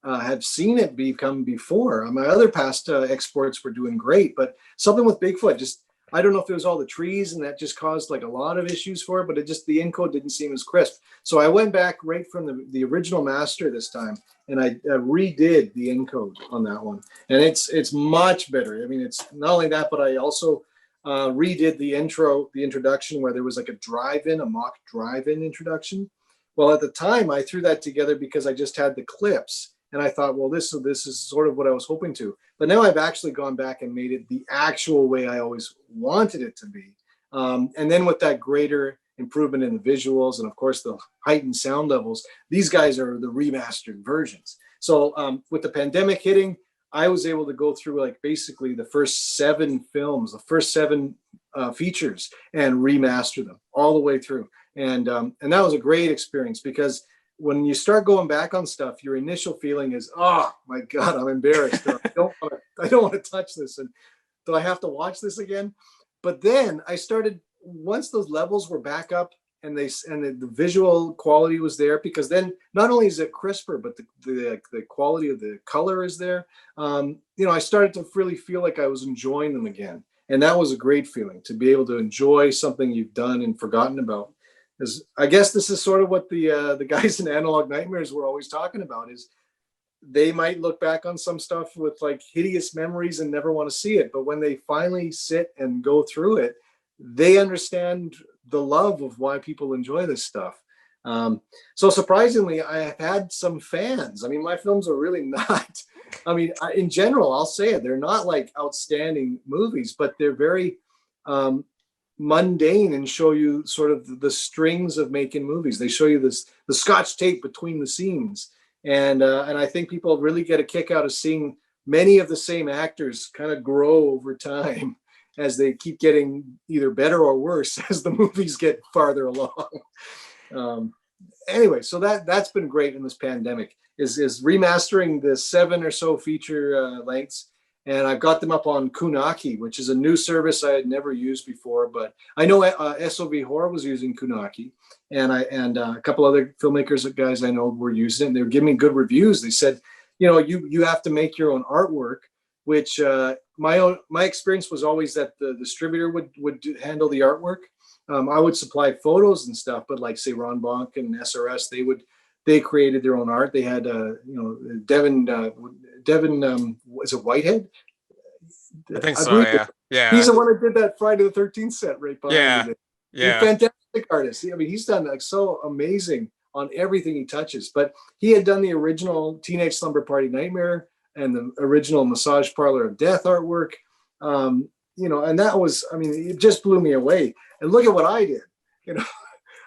have seen it become before. My other past exports were doing great, but something with Bigfoot just, I don't know if it was all the trees and that just caused like a lot of issues for it, but the encode didn't seem as crisp. So I went back right from the original master this time, and I redid the encode on that one. And it's much better. I mean, it's not only that, but I also redid the introduction where there was like a mock drive-in introduction. Well, at the time I threw that together because I just had the clips. And I thought, well, this is sort of what I was hoping to. But now I've actually gone back and made it the actual way I always wanted it to be. And then with that greater improvement in the visuals and, of course, the heightened sound levels, these guys are the remastered versions. So with the pandemic hitting, I was able to go through like basically the first 7 films, the first 7 features, and remaster them all the way through. And that was a great experience, because when you start going back on stuff, your initial feeling is, oh my God, I'm embarrassed. I don't want to touch this. And do I have to watch this again? But then I started, once those levels were back up and the visual quality was there, because then not only is it crisper, but the quality of the color is there. I started to really feel like I was enjoying them again. And that was a great feeling, to be able to enjoy something you've done and forgotten about. I guess this is sort of what the guys in Analog Nightmares were always talking about, is they might look back on some stuff with like hideous memories and never want to see it. But when they finally sit and go through it, they understand the love of why people enjoy this stuff. So surprisingly, I have had some fans. I mean, my films are really not, in general, I'll say it, they're not like outstanding movies, but they're very, mundane and show you sort of the strings of making movies. They show you the Scotch tape between the scenes, and I think people really get a kick out of seeing many of the same actors kind of grow over time as they keep getting either better or worse as the movies get farther along. Anyway, so that's been great in this pandemic, is remastering the 7 or so feature lengths. And I've got them up on Kunaki, which is a new service I had never used before. But I know SOV Horror was using Kunaki, and a couple other filmmakers, guys I know, were using it. And they were giving me good reviews. They said, you have to make your own artwork, which my experience was always that the distributor would handle the artwork. I would supply photos and stuff, but like say Ron Bonk and SRS, they created their own art. They had Devin, was it Whitehead? I think so, yeah. He's the one that did that Friday the 13th set right behind me. Yeah. He's a fantastic artist. He's done like so amazing on everything he touches. But he had done the original Teenage Slumber Party Nightmare and the original Massage Parlor of Death artwork. And that was, it just blew me away. And look at what I did.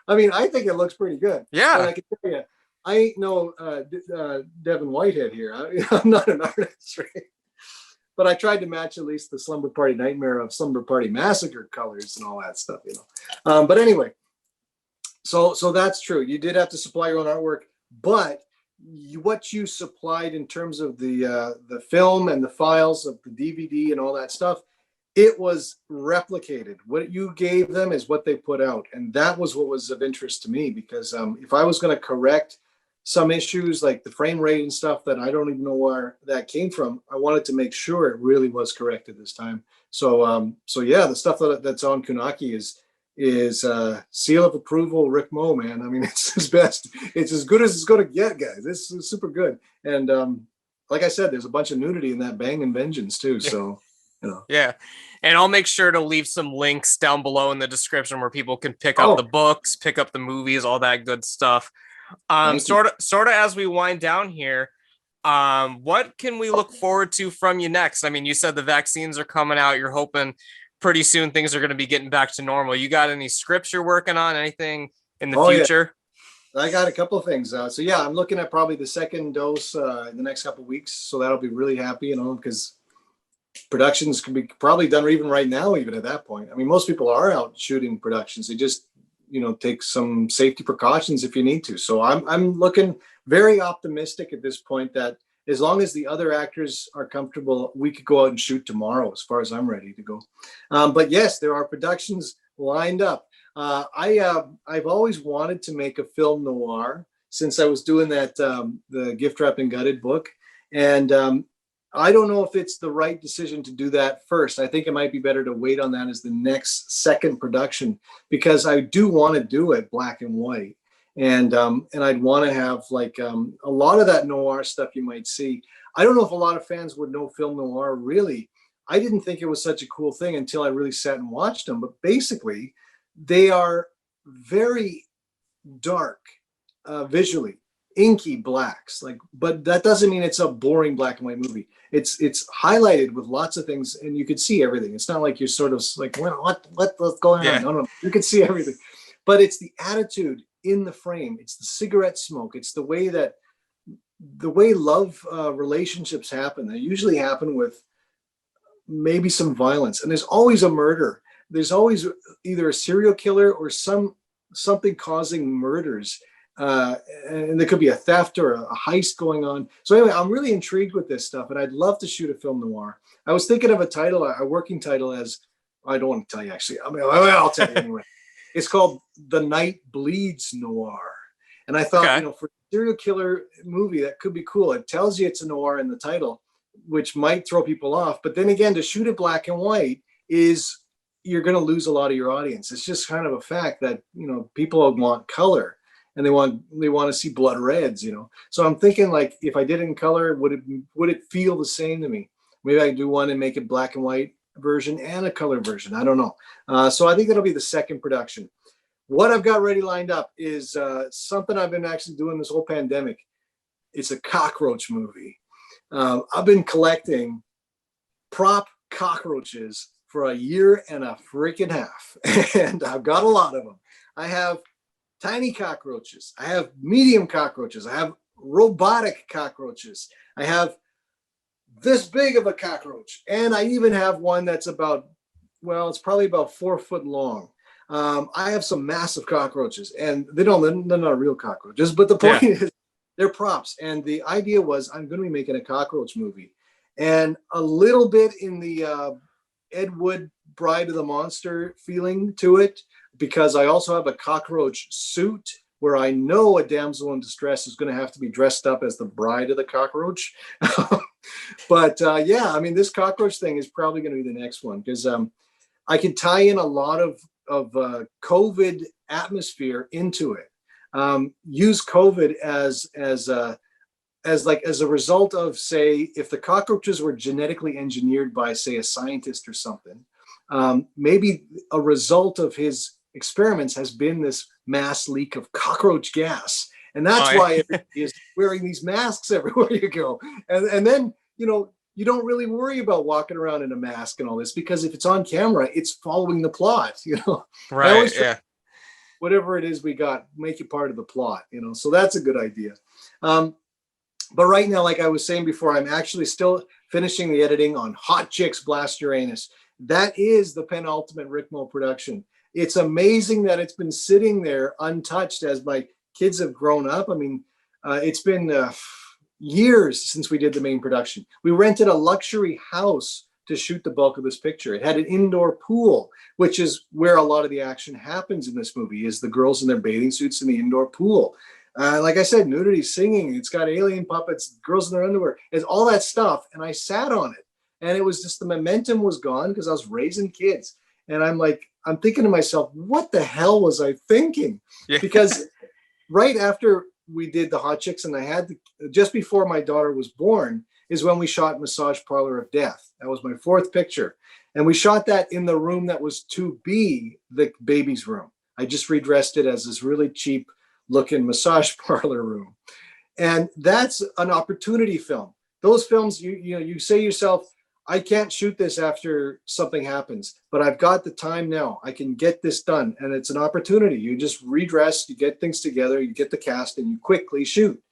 I think it looks pretty good. Yeah. And I can tell you, I ain't no Devin Whitehead here. I'm not an artist, right? But I tried to match at least the Slumber Party Nightmare of Slumber Party Massacre colors and all that stuff, But anyway, so that's true. You did have to supply your own artwork, but what you supplied in terms of the film and the files of the DVD and all that stuff, it was replicated. What you gave them is what they put out, and that was what was of interest to me, because if I was going to correct some issues like the frame rate and stuff that I don't even know where that came from, I wanted to make sure it really was corrected this time. So yeah, the stuff that's on Kunaki is seal of approval, Rick Moe, man. It's his best. It's as good as it's going to get, guys. This is super good. And like I said, there's a bunch of nudity in that Bang and Vengeance too. So, Yeah. And I'll make sure to leave some links down below in the description where people can pick up the books, pick up the movies, all that good stuff. Sort of as we wind down here, What can we look forward to from you next? I mean, you said the vaccines are coming out. You're hoping pretty soon things are going to be getting back to normal. You got any scripts you're working on? Anything in the Oh yeah, future? I got a couple of things. So yeah, I'm looking at probably the second dose in the next couple of weeks. So that'll be really happy, you know, because productions can be probably done even right now, even at that point. I mean, most people are out shooting productions. They just, you know, take some safety precautions if you need to. So I'm looking very optimistic at this point that as long as the other actors are comfortable, we could go out and shoot tomorrow as far as I'm ready to go. But yes, there are productions lined up. I've always wanted to make a film noir since I was doing that, the Gift Wrapped and Gutted book. And I don't know if it's the right decision to do that first. I think it might be better to wait on that as the next second production, because I do want to do it black and white. And I'd want to have like a lot of that noir stuff you might see. I don't know if a lot of fans would know film noir really. I didn't think it was such a cool thing until I really sat and watched them. But basically, they are very dark visually, inky blacks. Like, but that doesn't mean it's a boring black and white movie. It's highlighted with lots of things, and you could see everything. It's not like you're sort of like, what's going on? No, you can see everything. But it's the attitude in the frame. It's the cigarette smoke. It's the way love relationships happen. They usually happen with maybe some violence, and there's always a murder. There's always either a serial killer or something causing murders. And there could be a theft or a heist going on. So anyway, I'm really intrigued with this stuff, and I'd love to shoot a film noir. I was thinking of a title, a working title, as I don't want to tell you actually. I mean, I'll tell you anyway. It's called The Night Bleeds Noir. And I thought, you know, for a serial killer movie, that could be cool. It tells you it's a noir in the title, which might throw people off. But then again, to shoot it black and white you're going to lose a lot of your audience. It's just kind of a fact that, you know, people want color. And they want to see blood reds, you know. So I'm thinking, like, if I did it in color, would it feel the same to me? Maybe I could do one and make it black and white version and a color version. I don't know. So I think that'll be the second production. What I've got ready lined up is something I've been actually doing this whole pandemic. It's a cockroach movie. I've been collecting prop cockroaches for a year and a freaking half, and I've got a lot of them. I have tiny cockroaches. I have medium cockroaches. I have robotic cockroaches. I have this big of a cockroach. And I even have one that's it's probably about 4 foot long. I have some massive cockroaches, and they're not real cockroaches, but the point is they're props. And the idea was I'm going to be making a cockroach movie, and a little bit in the Ed Wood Bride of the Monster feeling to it, because I also have a cockroach suit where I know a damsel in distress is going to have to be dressed up as the bride of the cockroach. But yeah, I mean, this cockroach thing is probably going to be the next one, because I can tie in a lot of COVID atmosphere into it. Use COVID as a result of, say, if the cockroaches were genetically engineered by, say, a scientist or something, maybe a result of his experiments has been this mass leak of cockroach gas, and that's why everybody is wearing these masks everywhere you go. And then, you know, you don't really worry about walking around in a mask and all this, because if it's on camera, it's following the plot, you know. Right. Yeah. Whatever it is we got, make it part of the plot, you know. So that's a good idea. But right now, like I was saying before, I'm actually still finishing the editing on Hot Chicks Blast Uranus. That is the penultimate Rick Mo production. It's amazing that it's been sitting there untouched as my kids have grown up. I mean, it's been years since we did the main production. We rented a luxury house to shoot the bulk of this picture. It had an indoor pool, which is where a lot of the action happens in this movie, is the girls in their bathing suits in the indoor pool. Like I said, nudity, singing, it's got alien puppets, girls in their underwear, it's all that stuff. And I sat on it, and it was just, the momentum was gone because I was raising kids. And I'm thinking to myself, what the hell was I thinking? Yeah. Because right after we did the Hot Chicks, and just before my daughter was born, is when we shot Massage Parlor of Death. That was my fourth picture. And we shot that in the room that was to be the baby's room. I just redressed it as this really cheap looking massage parlor room. And that's an opportunity film. Those films, you say to yourself, I can't shoot this after something happens, but I've got the time now. I can get this done. And it's an opportunity. You just redress, you get things together, you get the cast, and you quickly shoot.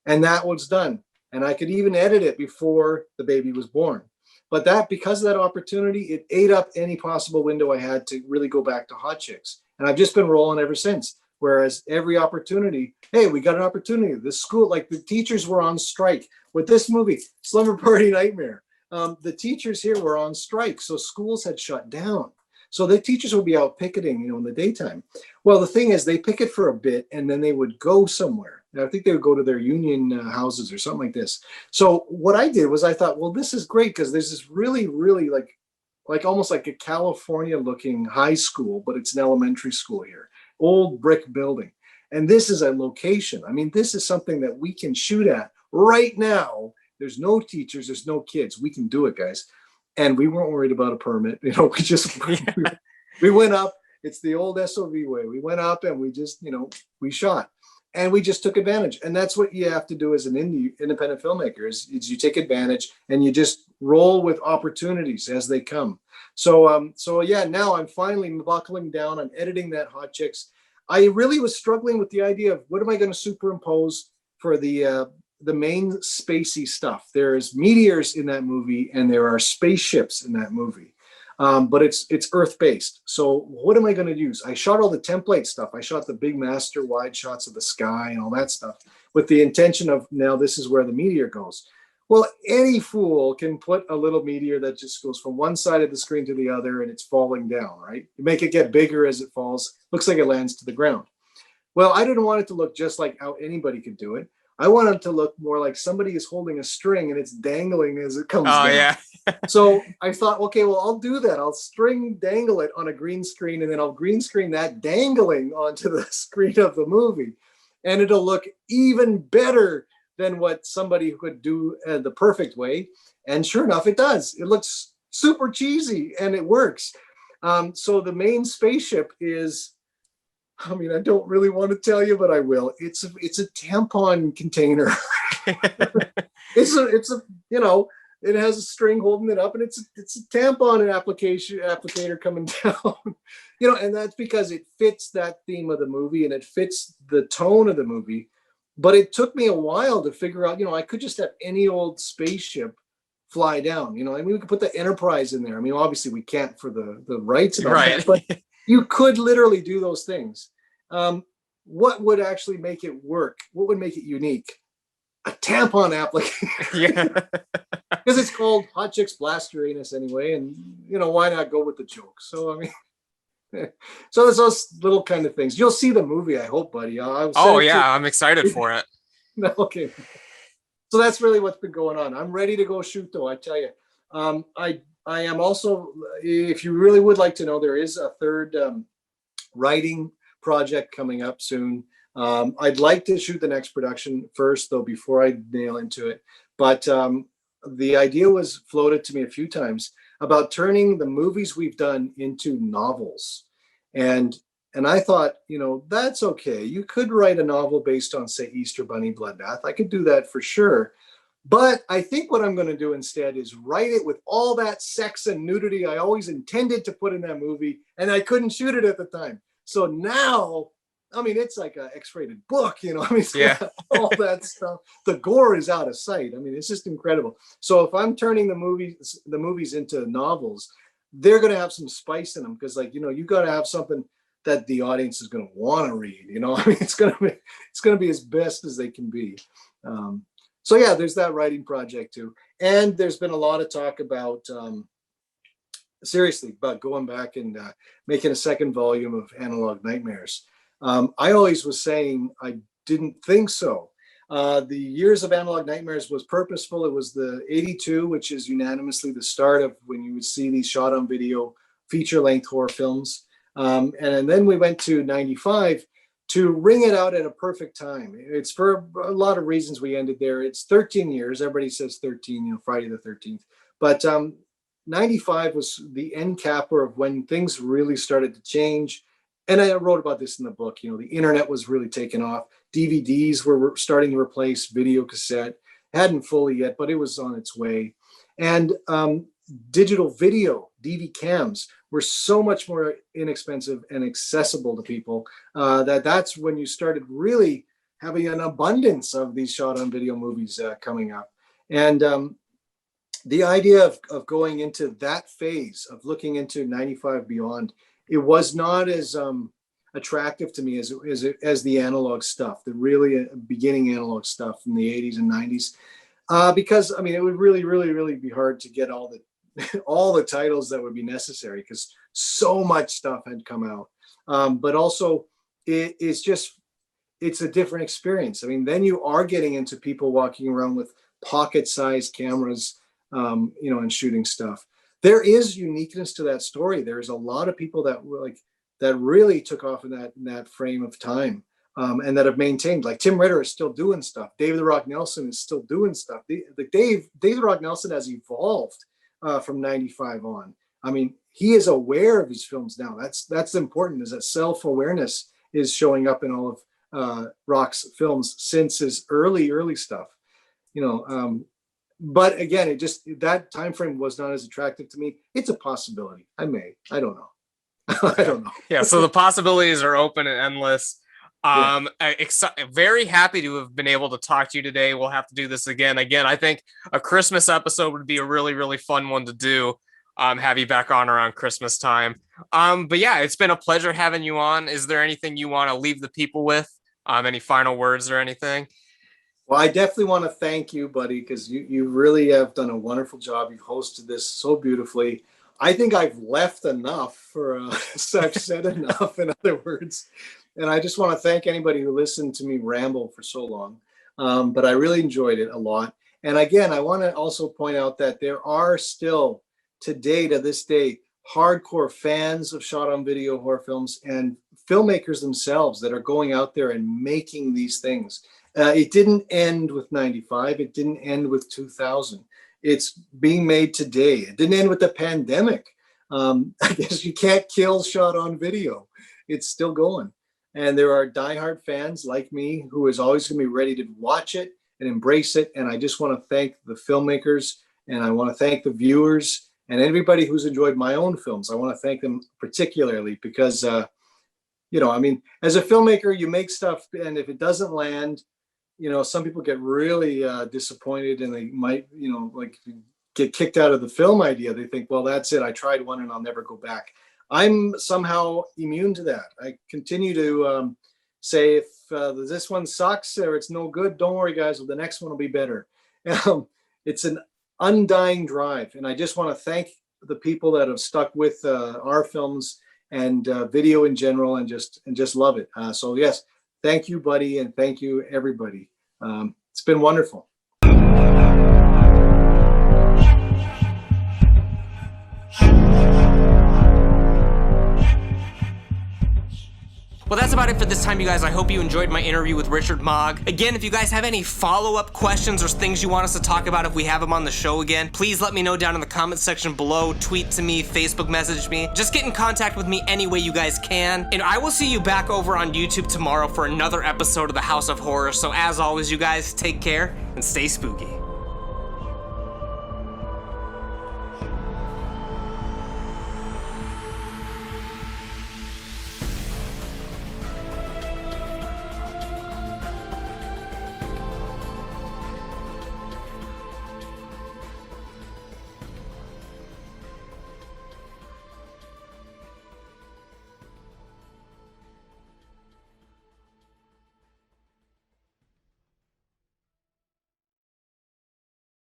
And that was done. And I could even edit it before the baby was born. But that, because of that opportunity, it ate up any possible window I had to really go back to Hot Chicks. And I've just been rolling ever since. Whereas every opportunity, hey, we got an opportunity. The school, like the teachers were on strike with this movie, Slumber Party Nightmare. The teachers here were on strike, so schools had shut down. So the teachers would be out picketing, in the daytime. Well, the thing is, they picket for a bit and then they would go somewhere. And I think they would go to their union houses or something like this. So what I did was I thought, well, this is great because there's this really, really like almost like a California looking high school, but it's an elementary school here, old brick building. And this is a location. I mean, this is something that we can shoot at right now. There's no teachers, there's no kids. We can do it, guys. And we weren't worried about a permit. We just, we went up. It's the old SOV way. We went up and we just, we shot. And we just took advantage. And that's what you have to do as an independent filmmaker is you take advantage and you just roll with opportunities as they come. So yeah, now I'm finally buckling down. I'm editing that Hot Chicks. I really was struggling with the idea of what am I going to superimpose for the main spacey stuff. There's meteors in that movie and there are spaceships in that movie. But it's Earth-based. So what am I going to use? I shot all the template stuff. I shot the big master wide shots of the sky and all that stuff with the intention of now this is where the meteor goes. Well, any fool can put a little meteor that just goes from one side of the screen to the other and it's falling down, right? You make it get bigger as it falls. Looks like it lands to the ground. Well, I didn't want it to look just like how anybody could do it. I want it to look more like somebody is holding a string and it's dangling as it comes down. Yeah. So I thought, okay, well, I'll do that. I'll dangle it on a green screen and then I'll green screen that dangling onto the screen of the movie. And it'll look even better than what somebody could do the perfect way. And sure enough, it does. It looks super cheesy and it works. So the main spaceship is, I mean, I don't really want to tell you, but I will. It's a tampon container. It's a it has a string holding it up, and it's a tampon applicator coming down. And that's because it fits that theme of the movie and it fits the tone of the movie. But it took me a while to figure out. I could just have any old spaceship fly down. I mean, we could put the Enterprise in there. I mean, obviously we can't for the rights, right? But you could literally do those things. What would actually make it work? What would make it unique? A tampon applicator. Yeah. Because it's called Hot Chicks Blast Your Anus anyway. And, why not go with the joke? So, I mean, so there's those little kind of things. You'll see the movie, I hope, buddy. I'm excited for it. Okay. So that's really what's been going on. I'm ready to go shoot, though, I tell you. I am also, if you really would like to know, there is a third writing project coming up soon. I'd like to shoot the next production first, though, before I nail into it. But the idea was floated to me a few times about turning the movies we've done into novels. And I thought, that's okay. You could write a novel based on, say, Easter Bunny Bloodbath. I could do that for sure. But I think what I'm going to do instead is write it with all that sex and nudity I always intended to put in that movie, and I couldn't shoot it at the time. So now, I mean, it's like an X-rated book, I mean, it's got all that stuff. The gore is out of sight. I mean, it's just incredible. So if I'm turning the movies into novels, they're going to have some spice in them because, you got to have something that the audience is going to want to read. I mean, it's going to be as best as they can be. So yeah, there's that writing project too, and there's been a lot of talk about. Seriously, about going back and making a second volume of Analog Nightmares. I always was saying I didn't think so. The years of Analog Nightmares was purposeful. It was the 82, which is unanimously the start of when you would see these shot on video feature-length horror films. And then we went to 95 to ring it out at a perfect time. It's for a lot of reasons we ended there. It's 13 years. Everybody says 13, Friday the 13th. But 95 was the end capper of when things really started to change and I wrote about this in the book, you know, the internet was really taking off. DVDs were starting to replace video cassette. Hadn't fully yet, but it was on its way. And digital video, DV cams, were so much more inexpensive and accessible to people that's when you started really having an abundance of these shot on video movies coming up. And the idea of going into that phase of looking into 95 beyond, it was not as attractive to me as the analog stuff, the really beginning analog stuff in the 80s and 90s. Because I mean, it would really be hard to get all the titles that would be necessary because so much stuff had come out. But also, it's a different experience. I mean, then you are getting into people walking around with pocket-sized cameras, you know, and shooting stuff. There is uniqueness to that story. There's a lot of people that really took off in that frame of time. And that have maintained, like Tim Ritter is still doing stuff. David the Rock Nelson is still doing stuff. David the Rock Nelson has evolved from 95 on. I mean, he is aware of his films now. That's important, is that self-awareness is showing up in all of Rock's films since his early stuff, you know. But again, that time frame was not as attractive to me. It's a possibility. I don't know. I don't know. Yeah, so the possibilities are open and endless. Very happy to have been able to talk to you today. We'll have to do this again. I think a Christmas episode would be a really fun one to do. Have you back on around Christmas time. But yeah, it's been a pleasure having you on. Is there anything you want to leave the people with? Any final words or anything? Well, I definitely want to thank you, buddy, because you really have done a wonderful job. You've hosted this so beautifully. I think I've left enough for so I've said enough, in other words. And I just want to thank anybody who listened to me ramble for so long. But I really enjoyed it a lot. And again, I want to also point out that there are still, to this day, hardcore fans of shot on video horror films and filmmakers themselves that are going out there and making these things. It didn't end with 95. It didn't end with 2000. It's being made today. It didn't end with the pandemic. I guess you can't kill shot on video. It's still going. And there are diehard fans like me who is always going to be ready to watch it and embrace it. And I just want to thank the filmmakers, and I want to thank the viewers and everybody who's enjoyed my own films. I want to thank them particularly because, you know, I mean, as a filmmaker, you make stuff, and if it doesn't land, you know, some people get really disappointed, and they might, you know, like get kicked out of the film idea. They think, well, that's it. I tried one and I'll never go back. I'm somehow immune to that. I continue to say, if this one sucks or it's no good, don't worry, guys. Well, the next one will be better. It's an undying drive, and I just want to thank the people that have stuck with our films and video in general, and just love it. So yes, thank you, buddy, and thank you, everybody. It's been wonderful. Well, that's about it for this time, you guys. I hope you enjoyed my interview with Richard Mogg. Again, if you guys have any follow-up questions or things you want us to talk about if we have him on the show again, please let me know down in the comment section below. Tweet to me, Facebook message me. Just get in contact with me any way you guys can. And I will see you back over on YouTube tomorrow for another episode of the House of Horror. So as always, you guys, take care and stay spooky.